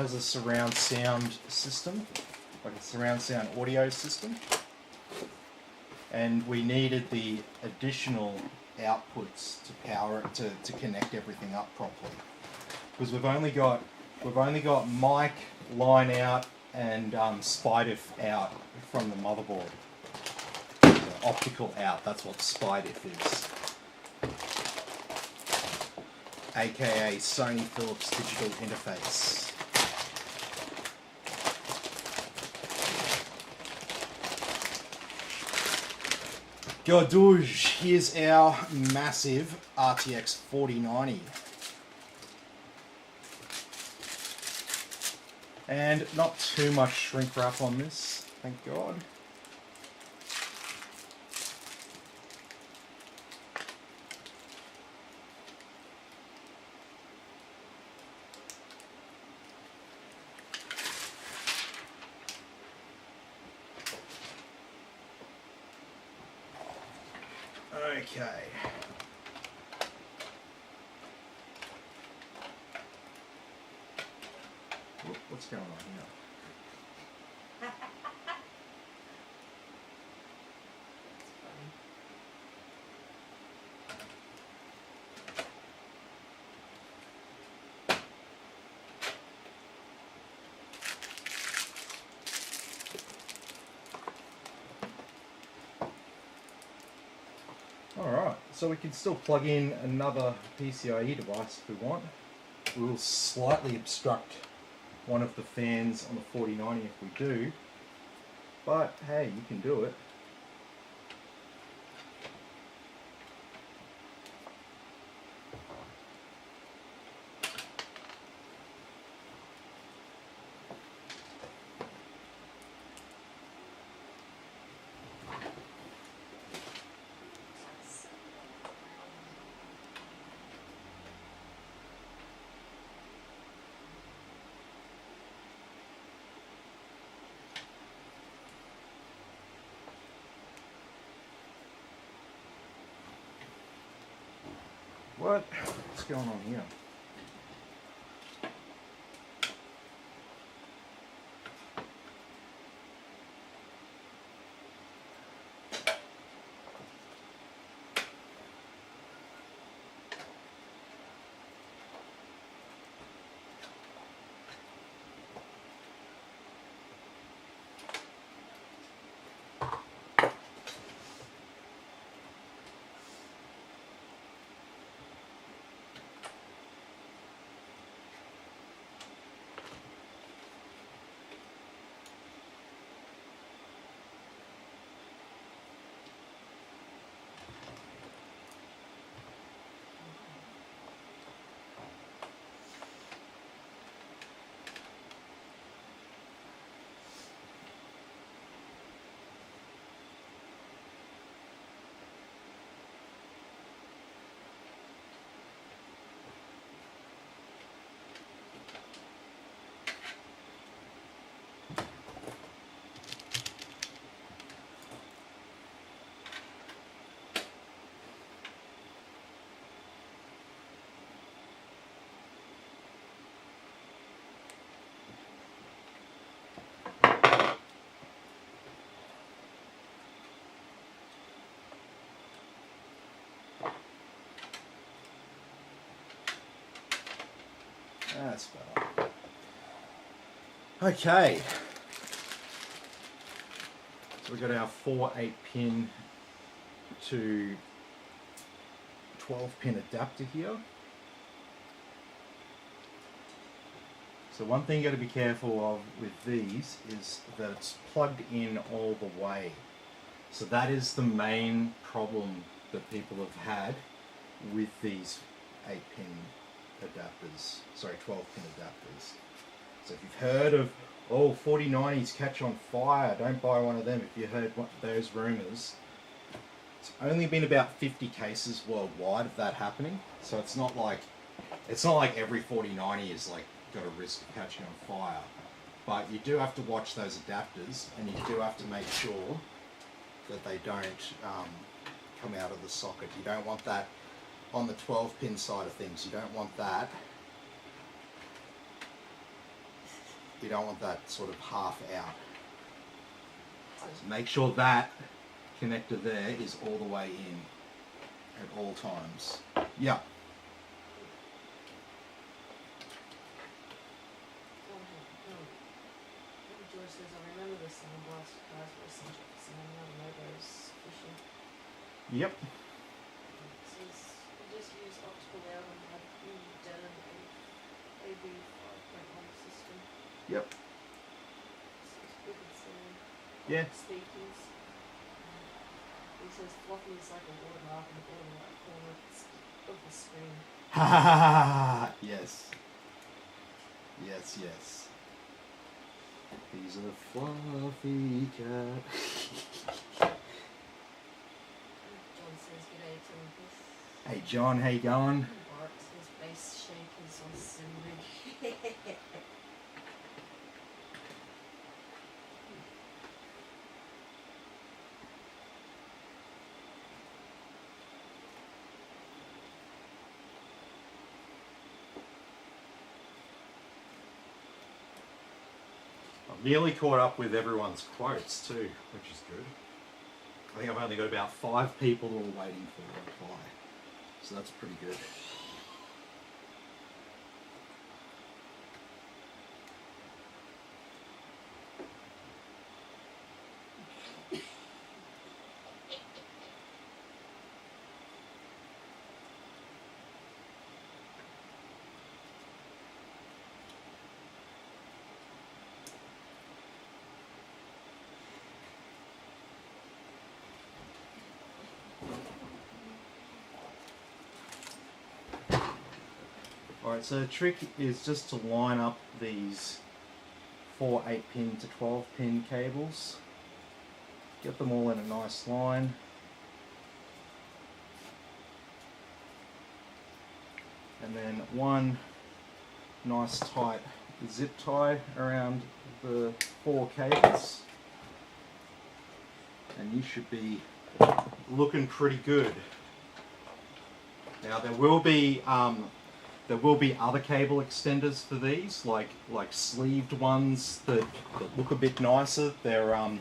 surround sound system, like a surround sound audio system, and we needed the additional outputs to power it to connect everything up properly, because we've only got mic, line out, and SPI-diff out from the motherboard. So optical out, that's what SPI-diff is, aka Sony Philips digital interface. Gardouge, here's our massive RTX 4090. And not too much shrink wrap on this, thank God. Okay. What's going on here? Alright, so we can still plug in another PCIe device if we want. We will slightly obstruct one of the fans on the 4090 if we do, but hey, you can do it. What's going on here? That's better. Okay. So we've got our 4 8-pin to 12-pin adapter here. So one thing you got to be careful of with these is that it's plugged in all the way. So that is the main problem that people have had with these 8-pin adapters, sorry, 12-pin adapters. So if you've heard of, oh, 4090s catch on fire, don't buy one of them. If you heard those rumours, it's only been about 50 cases worldwide of that happening. So it's not like every 4090 is like got a risk of catching on fire. But you do have to watch those adapters, and you do have to make sure that they don't come out of the socket. You don't want that on the 12-pin side of things. You don't want that. You don't want that sort of half out. So make sure that connector there is all the way in at all times. Yeah. George says, I remember this in the last class where some logos fishing. Yep. It says, we just use optical out and had done AB 5.1 system. Yep. So it's good, it's Yeah. speakers. He says fluffy is like a watermark in the bottom right corner of the screen. Ha ha ha ha! Yes. Yes, yes. He's a fluffy cat. John says g'day to him. Hey John, how you going? Bart says bass shakers on Simrid. I've nearly caught up with everyone's quotes too, which is good. I think I've only got about 5 people who are waiting for a reply. So that's pretty good. Alright, so the trick is just to line up these 4 8-pin to 12-pin cables. Get them all in a nice line. And then one nice tight zip tie around the 4 cables. And you should be looking pretty good. Now there will be other cable extenders for these, like sleeved ones that look a bit nicer. They're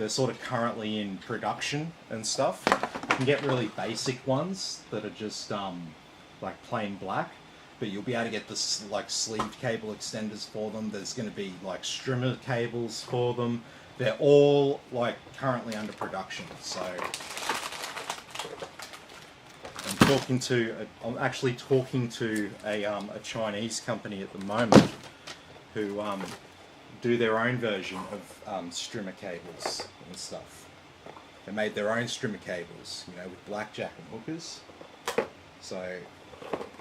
sort of currently in production and stuff. You can get really basic ones that are just like plain black, but you'll be able to get this like sleeved cable extenders for them. There's going to be like strimmer cables for them. They're all like currently under production. So I'm actually talking to a Chinese company at the moment who do their own version of strimmer cables and stuff. They made their own strimmer cables, you know, with blackjack and hookers. So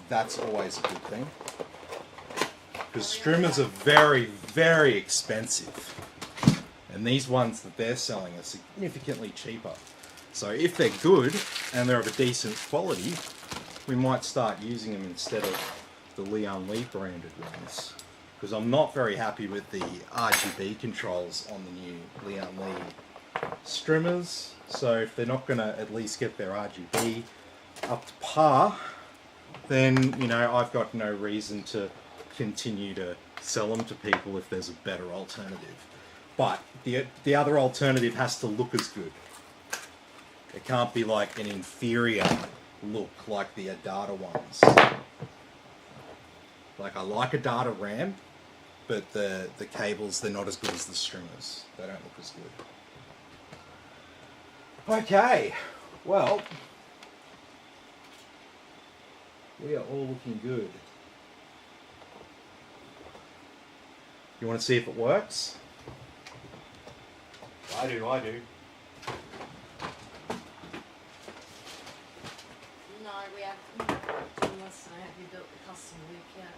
that's always a good thing. Because strimmers are very, very expensive. And these ones that they're selling are significantly cheaper. So if they're good and they're of a decent quality, we might start using them instead of the Lian Li branded ones. Because I'm not very happy with the RGB controls on the new Lian Li strimmers. So if they're not going to at least get their RGB up to par, then, you know, I've got no reason to continue to sell them to people if there's a better alternative. But the other alternative has to look as good. It can't be like an inferior look like the Adata ones. Like I like Adata RAM, but the cables, they're not as good as the strimmers. They don't look as good. Okay, well, we are all looking good. You want to see if it works? I do. No, we haven't. Unless have you built the custom loop yet?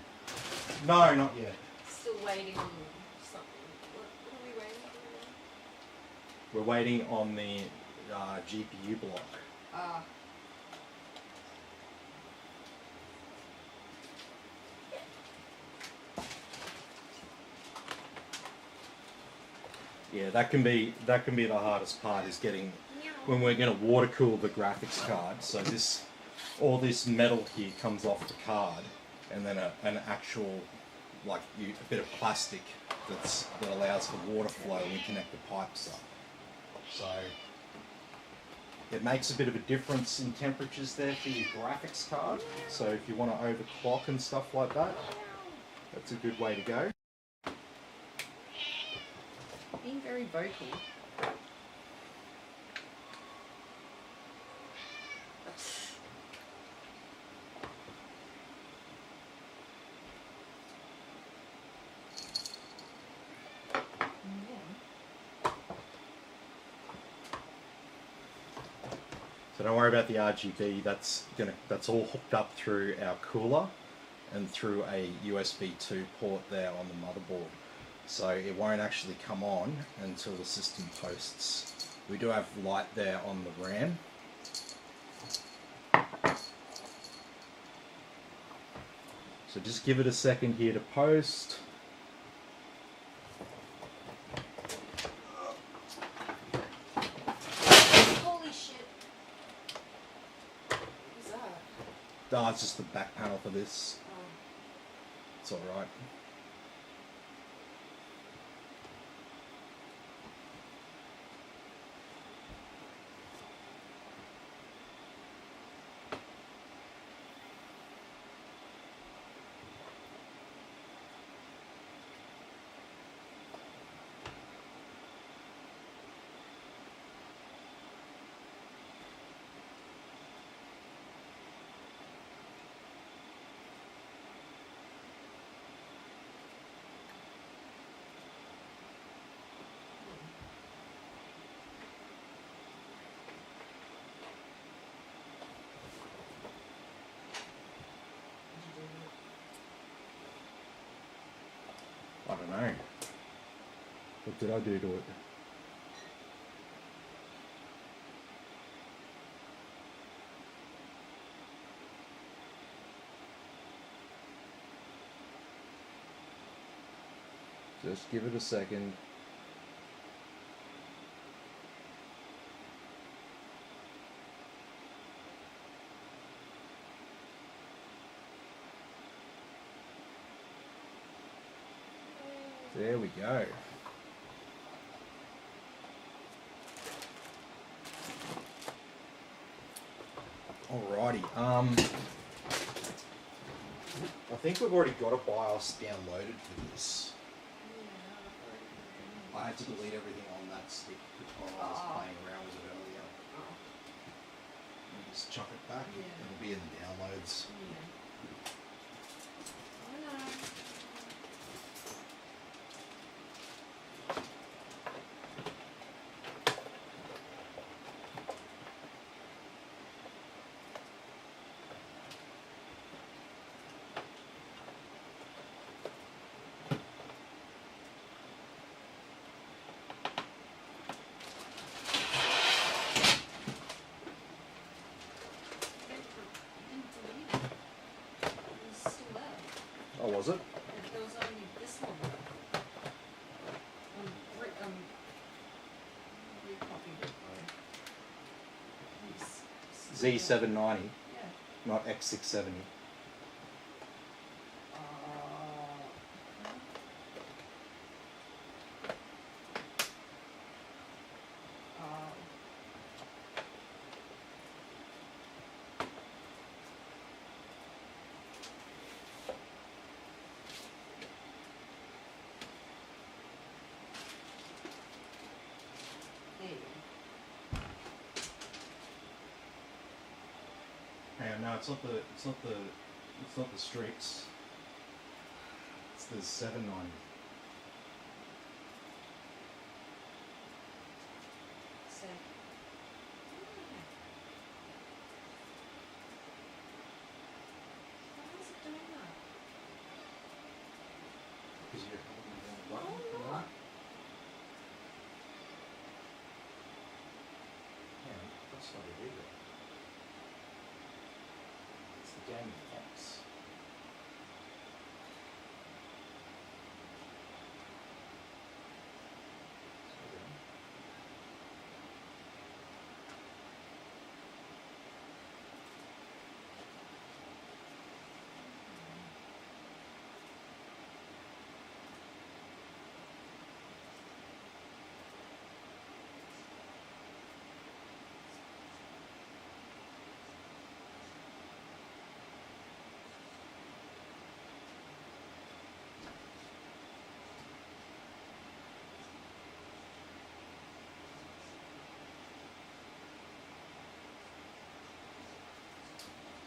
No, not yet. Still waiting on something. What are we waiting for? We're waiting on the GPU block. Yeah, that can be the hardest part, is getting when we're going to water cool the graphics card. So all this metal here comes off the card, and then an actual a bit of plastic that allows for water flow when we connect the pipes up. So it makes a bit of a difference in temperatures there for your graphics card. So if you want to overclock and stuff like that, that's a good way to go. Being very vocal. So don't worry about the RGB. That's all hooked up through our cooler and through a USB 2 port there on the motherboard. So it won't actually come on until the system posts. We do have light there on the RAM. So just give it a second here to post. Holy shit. What's that? Ah, it's just the back panel for this. Oh. It's alright. I don't know. What did I do to it? Just give it a second. There we go. Alrighty. I think we've already got a BIOS downloaded for this. I had to delete everything on that stick while I was playing around with it earlier. And just chuck it back. Yeah. It'll be in the downloads. Oh, was it? There was only this one. Recopied it though. Z790, Yeah. not X670. No, it's not the streets. It's the 790. So. Why is it doing that? Because you're holding down the No, button. I'm not. Yeah, that's not it either. It's the game X.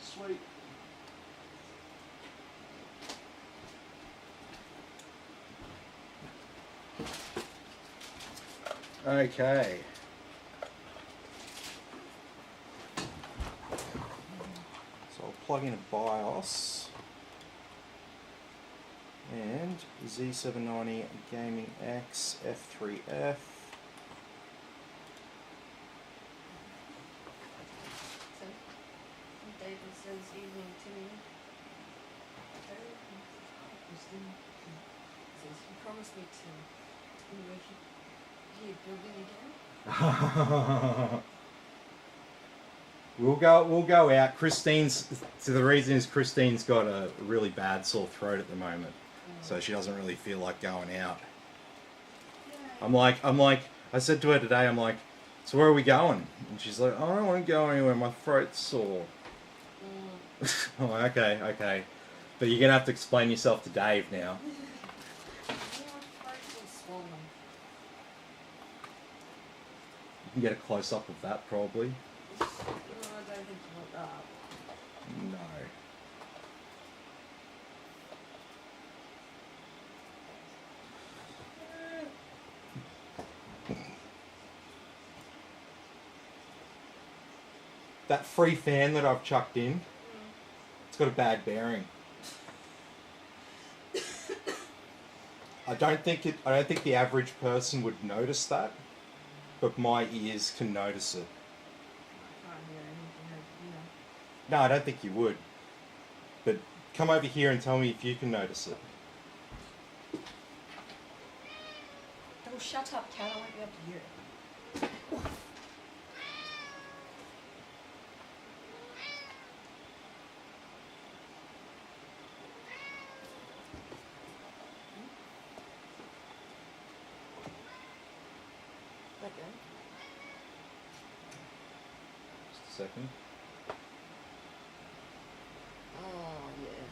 Sweet. Okay. plug in a BIOS and Z790 Gaming X F3F. So, David says evening to me. Says he promised me to he building again. We'll go out. So the reason is Christine's got a really bad sore throat at the moment, so she doesn't really feel like going out. Yeah. I said to her today, I'm like, so where are we going? And she's like, oh, I don't want to go anywhere. My throat's sore. I'm like, okay, but you're gonna have to explain yourself to Dave now. You can get a close up of that probably. No, I don't think you want that. No. That free fan that I've chucked in, it's got a bad bearing. I don't think the average person would notice that, but my ears can notice it. I can't hear anything, No, I don't think you would. But come over here and tell me if you can notice it. Oh, shut up, cat. I won't be able to hear it. Let go. Just a second. Oh, yeah.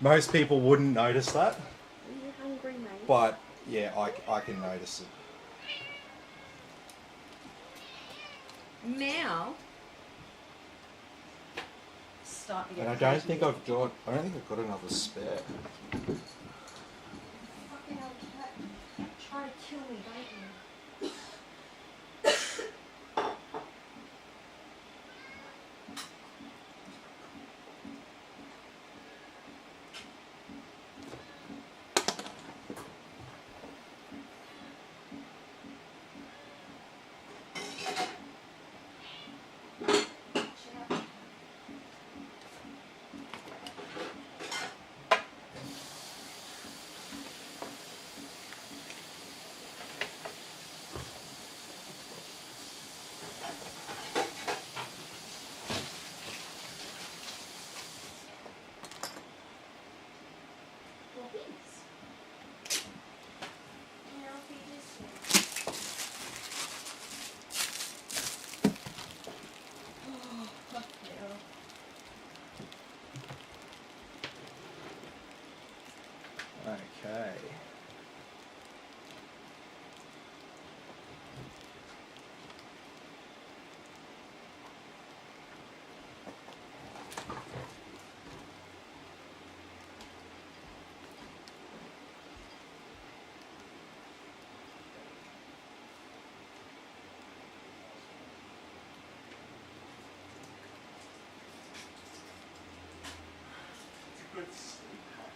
Most people wouldn't notice that, Are you hungry, mate? but yeah, I can notice it. Now, start to get And I don't think I've got another spare. Fucking hell, cat. Try to kill me, don't you? Okay. It's a good sleep hack.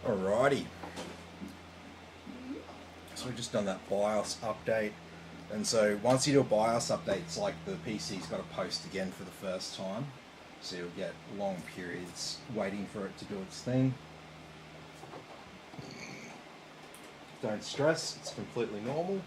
Alrighty. So we've just done that BIOS update. And so once you do a BIOS update, it's like the PC's got to post again for the first time. So you'll get long periods waiting for it to do its thing. Don't stress, it's completely normal.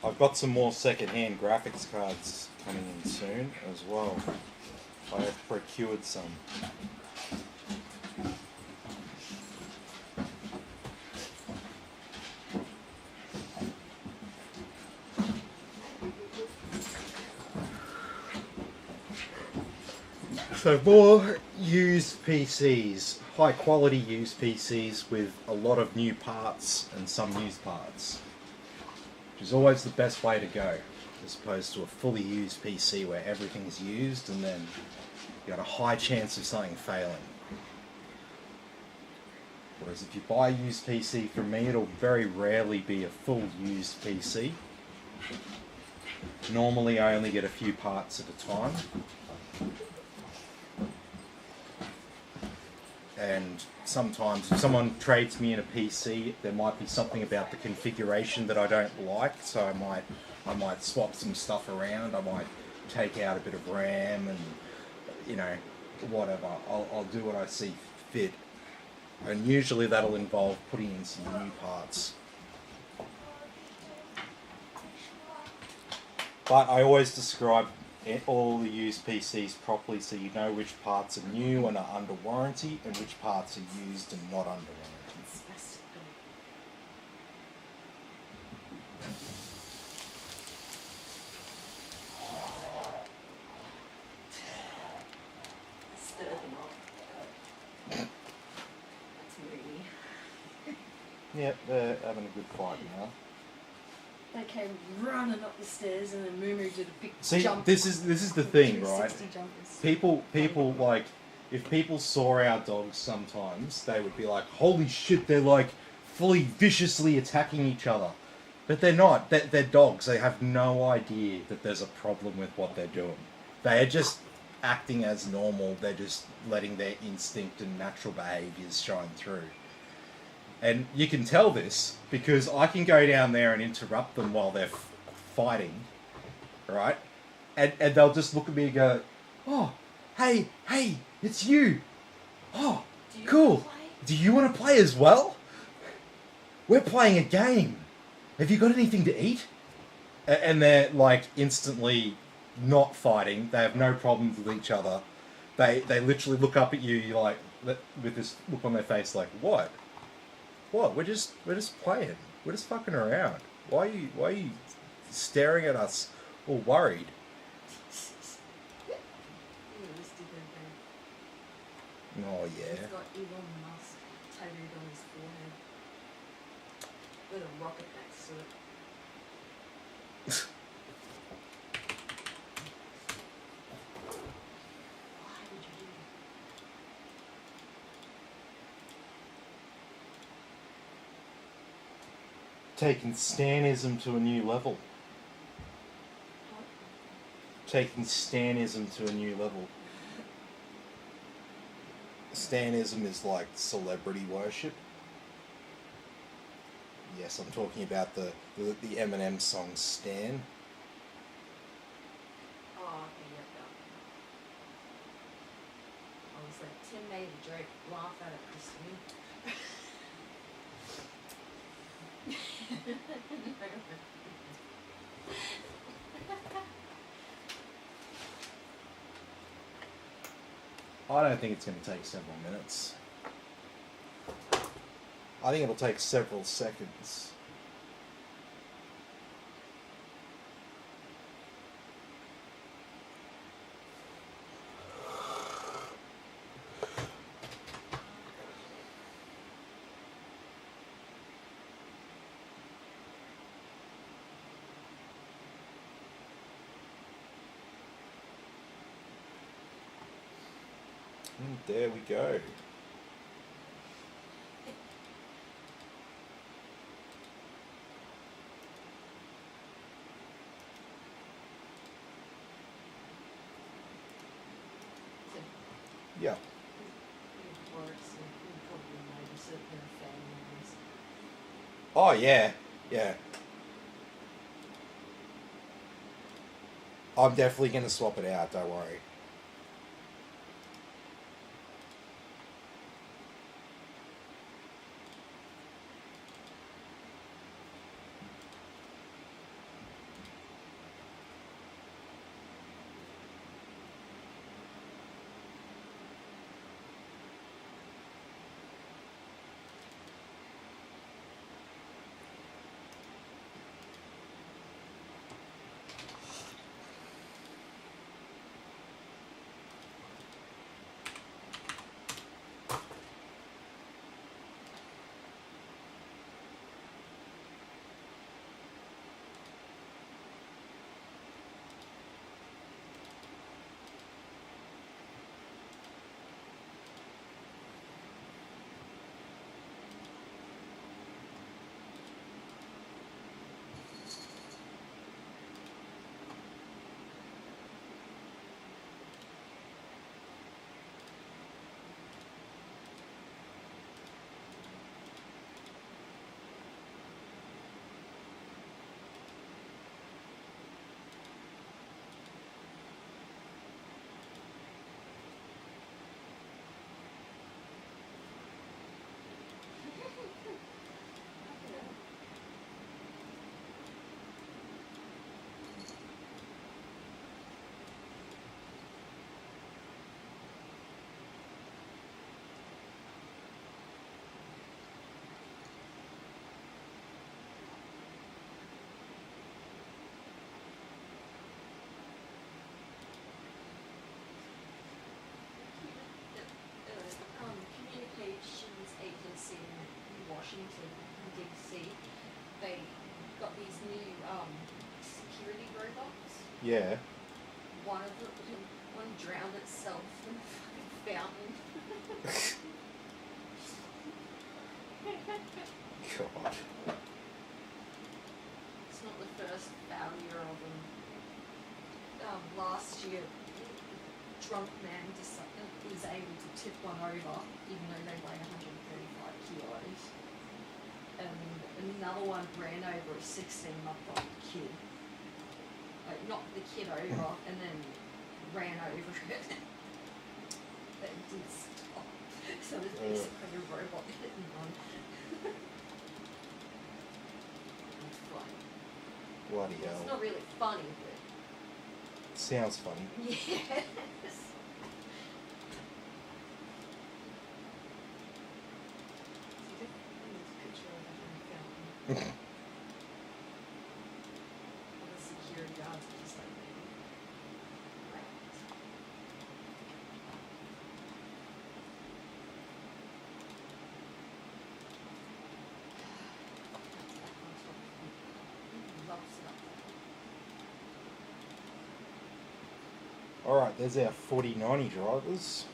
I've got some more second-hand graphics cards coming in soon as well. I have procured some. So more used PCs, high quality used PCs with a lot of new parts and some used parts, which is always the best way to go, as opposed to a fully used PC where everything's used and then you got a high chance of something failing. Whereas if you buy a used PC from me, it'll very rarely be a full used PC. Normally I only get a few parts at a time. And sometimes if someone trades me in a PC, there might be something about the configuration that I don't like, so I might swap some stuff around. I might take out a bit of RAM and, you know, whatever. I'll do what I see fit. And usually that'll involve putting in some new parts. But I always describe all the used PCs properly so you know which parts are new and are under warranty and which parts are used and not under warranty. Stir them up. That's moody. Yep, they're having a good fight now. They came running up the stairs and then Moo did a big See, jump. this is the thing, right? 360 jumpers. People like, if people saw our dogs sometimes, they would be like, holy shit, they're like fully viciously attacking each other. But they're not. They're dogs. They have no idea that there's a problem with what they're doing. They are just acting as normal. They're just letting their instinct and natural behaviours shine through. And you can tell this because I can go down there and interrupt them while they're fighting, right? And they'll just look at me and go, oh, hey, it's you. Oh, cool. Do you want to play as well? We're playing a game. Have you got anything to eat? And they're like instantly not fighting. They have no problems with each other. They literally look up at you, you're like, with this look on their face like, what? What? We're just playing. We're just fucking around. Why are you staring at us all worried? Oh yeah. He's got Elon Musk tattooed on his forehead with a rocket next to it. Why would you do that? Taking Stanism to a new level. Taking Stanism to a new level. Stanism is like celebrity worship. Yes, I'm talking about the Eminem song Stan. Oh, okay, yep. I was like, Tim made a joke, laugh at it, Christine. I don't think it's going to take several minutes. I think it'll take several seconds. And there we go. Yeah. It works, and you probably notice it in fan noise. Oh yeah, yeah. I'm definitely going to swap it out, don't worry. Communications agency in Washington, D.C., they got these new security robots. Yeah. One drowned itself in a fucking fountain. God. It's not the first failure of them. Last year, drunk man was able to tip one over, even though they weigh 135 kilos. And another one ran over a 16-month-old kid. Like, knocked the kid over and then ran over it. But it did stop. So it's basically a robot hitting one. It's funny. Bloody It's hell. not really funny, but Sounds funny. yes. The security guards are just like, right. Loves it. Alright, there's our 4090 drivers.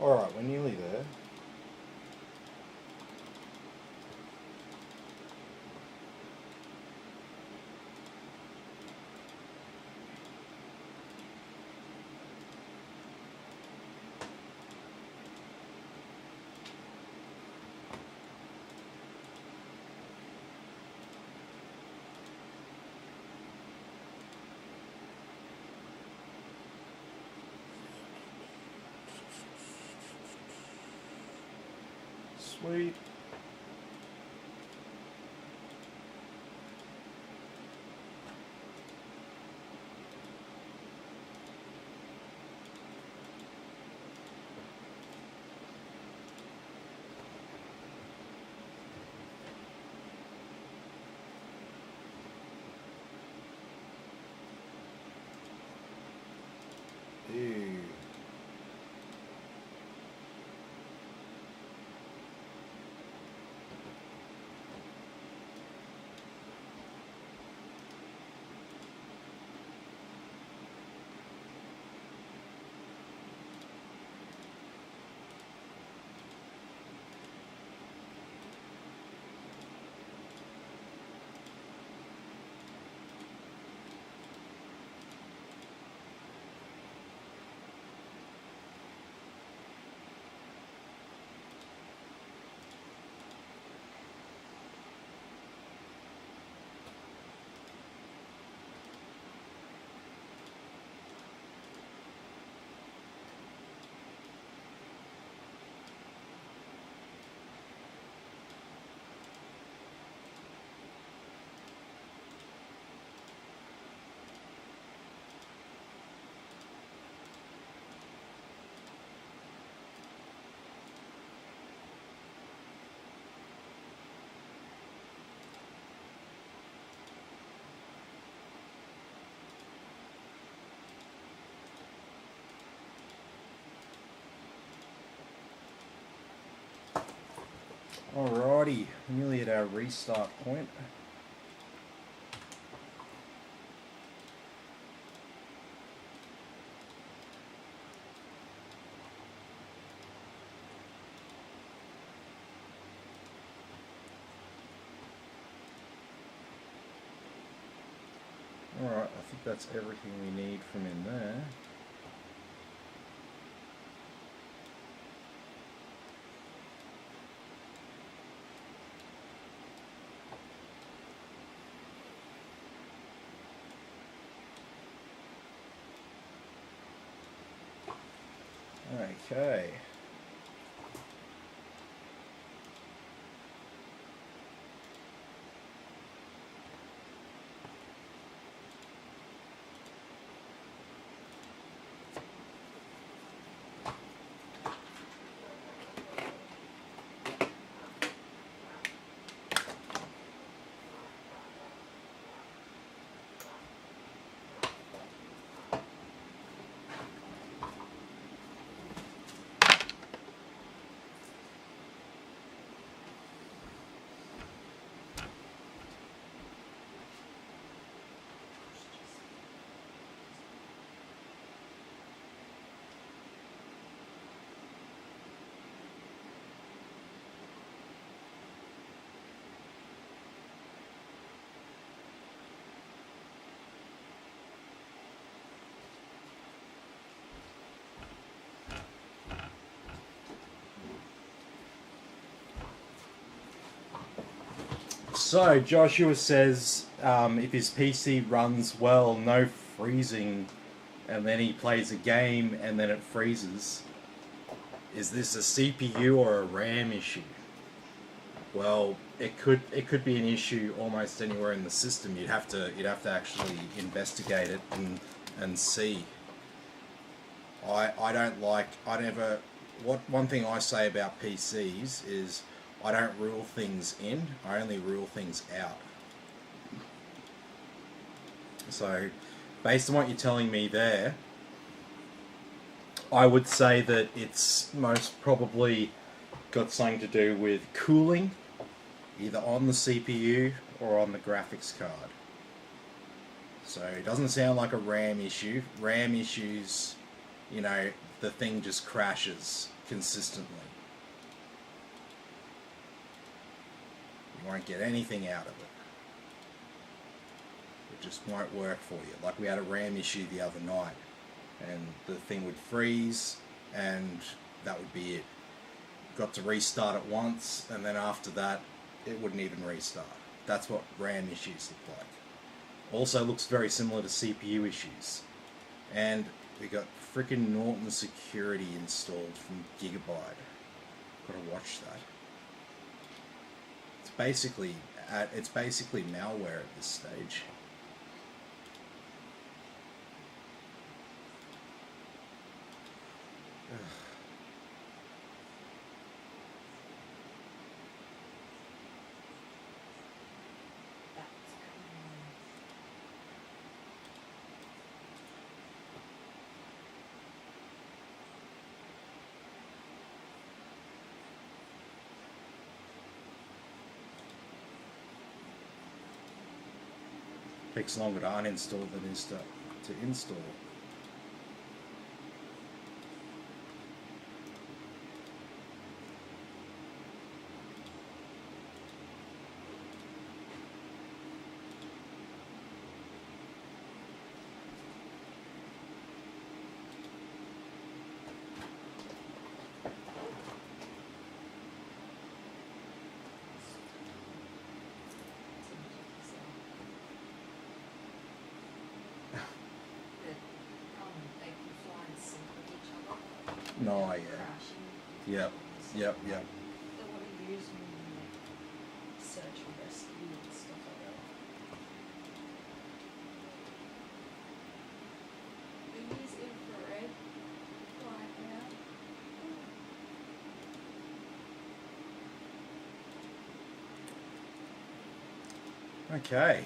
Alright, we're nearly there. Sweet. Ew. Alrighty, nearly at our restart point. Alright, I think that's everything we need from in there. Okay. So Joshua says if his PC runs well, no freezing, and then he plays a game and then it freezes, is this a CPU or a RAM issue? Well, it could be an issue almost anywhere in the system. You'd have to actually investigate it and see. One thing I say about PCs is I don't rule things in, I only rule things out. So, based on what you're telling me there, I would say that it's most probably got something to do with cooling, either on the CPU or on the graphics card. So, it doesn't sound like a RAM issue. RAM issues, you know, the thing just crashes. consistently. You won't get anything out of it. It just won't work for you. Like we had a RAM issue the other night, and the thing would freeze, and that would be it. Got to restart it once, and then after that, it wouldn't even restart. That's what RAM issues look like. Also looks very similar to CPU issues. And we got freaking Norton security installed from Gigabyte. Gotta watch that. It's basically malware at this stage. Ugh. Takes longer to uninstall than it is to install. No, yeah. Yep. They want to use them in like search and rescue and stuff like that. We use infrared right now. Okay.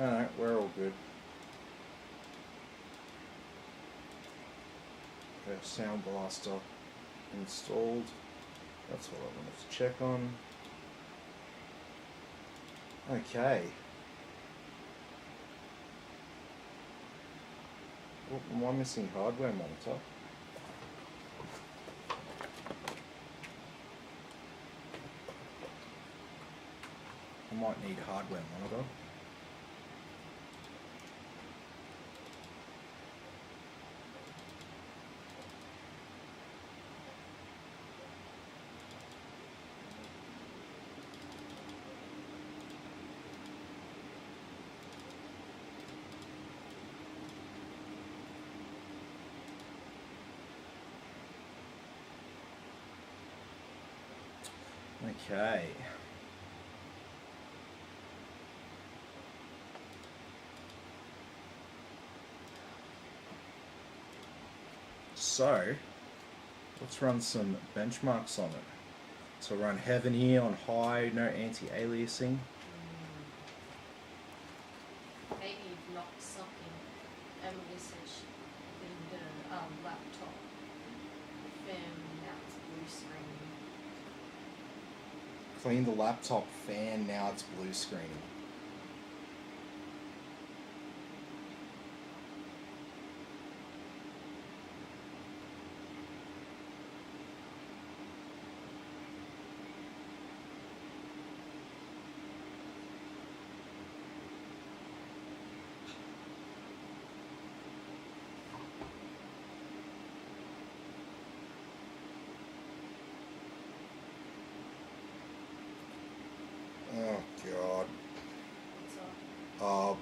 Alright, we're all good. Okay, Sound Blaster installed. That's what I wanted to check on. Okay. Oh, am I missing hardware monitor? I might need hardware monitor. Okay. So, let's run some benchmarks on it. So run Heaven here on high, no anti-aliasing. Maybe you've knocked something message in the laptop. Fan, now it's blue screen. Clean the laptop fan, now it's blue screening. Oh God. What's up?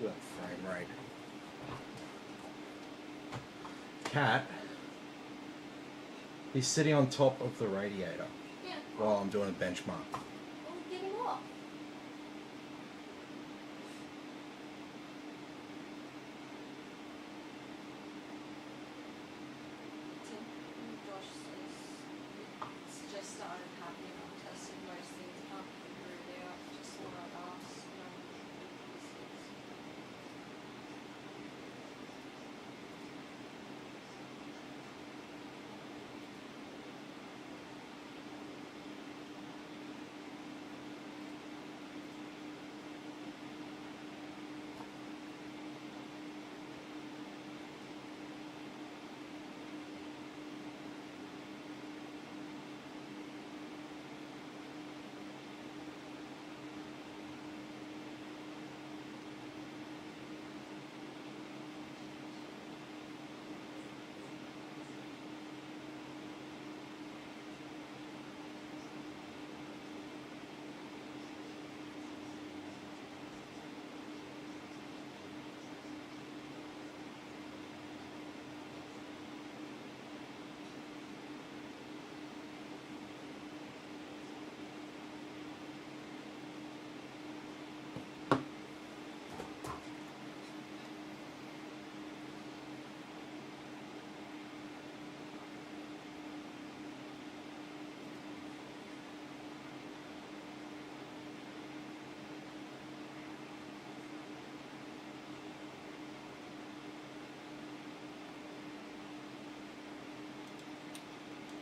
That frame rate. Cat. He's sitting on top of the radiator Yeah. while I'm doing a benchmark. Well, get him off. Josh says it's just started happening. I'm testing most things. Can't figure it out. Just thought I'd ask.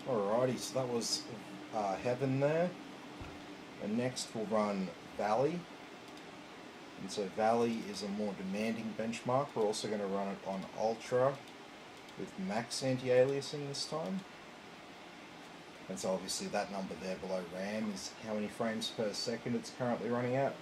Alrighty, so that was Heaven there. And next we'll run Valley. And so Valley is a more demanding benchmark. We're also going to run it on Ultra with max anti-aliasing this time. And so obviously that number there below RAM is how many frames per second it's currently running at.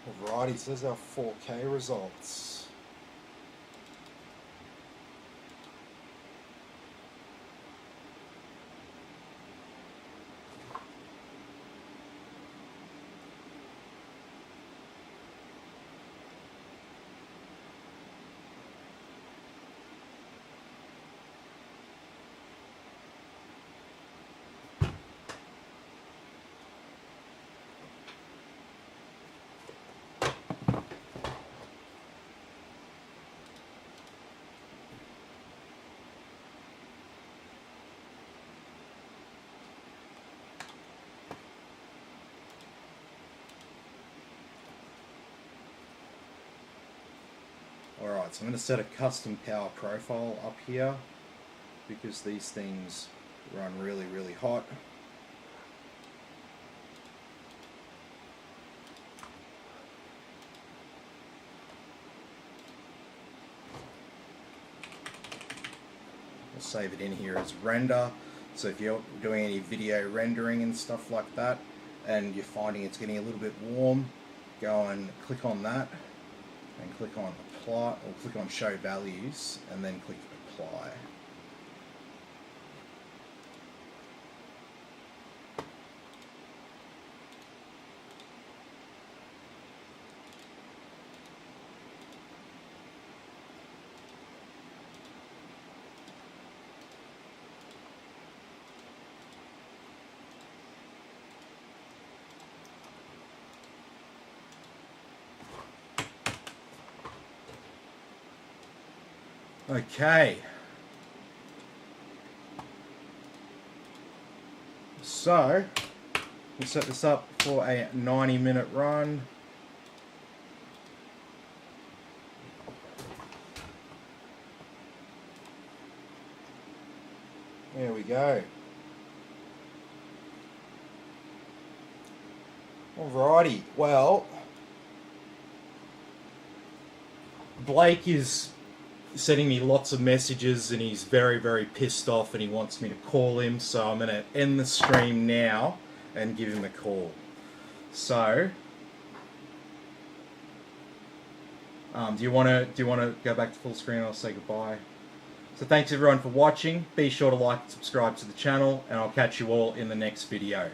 Alrighty, so there's our 4K results. Alright, so I'm going to set a custom power profile up here because these things run really, really hot. I'll save it in here as render. So if you're doing any video rendering and stuff like that and you're finding it's getting a little bit warm, go and click on that and click on apply, or click on show values and then click apply. Okay, so we'll set this up for a 90-minute run. There we go. Alrighty, well, Blake is sending me lots of messages and he's very, very pissed off and he wants me to call him, so I'm going to end the stream now and give him a call. So do you want to go back to full screen? I'll say goodbye. So thanks everyone for watching. Be sure to like and subscribe to the channel and I'll catch you all in the next video.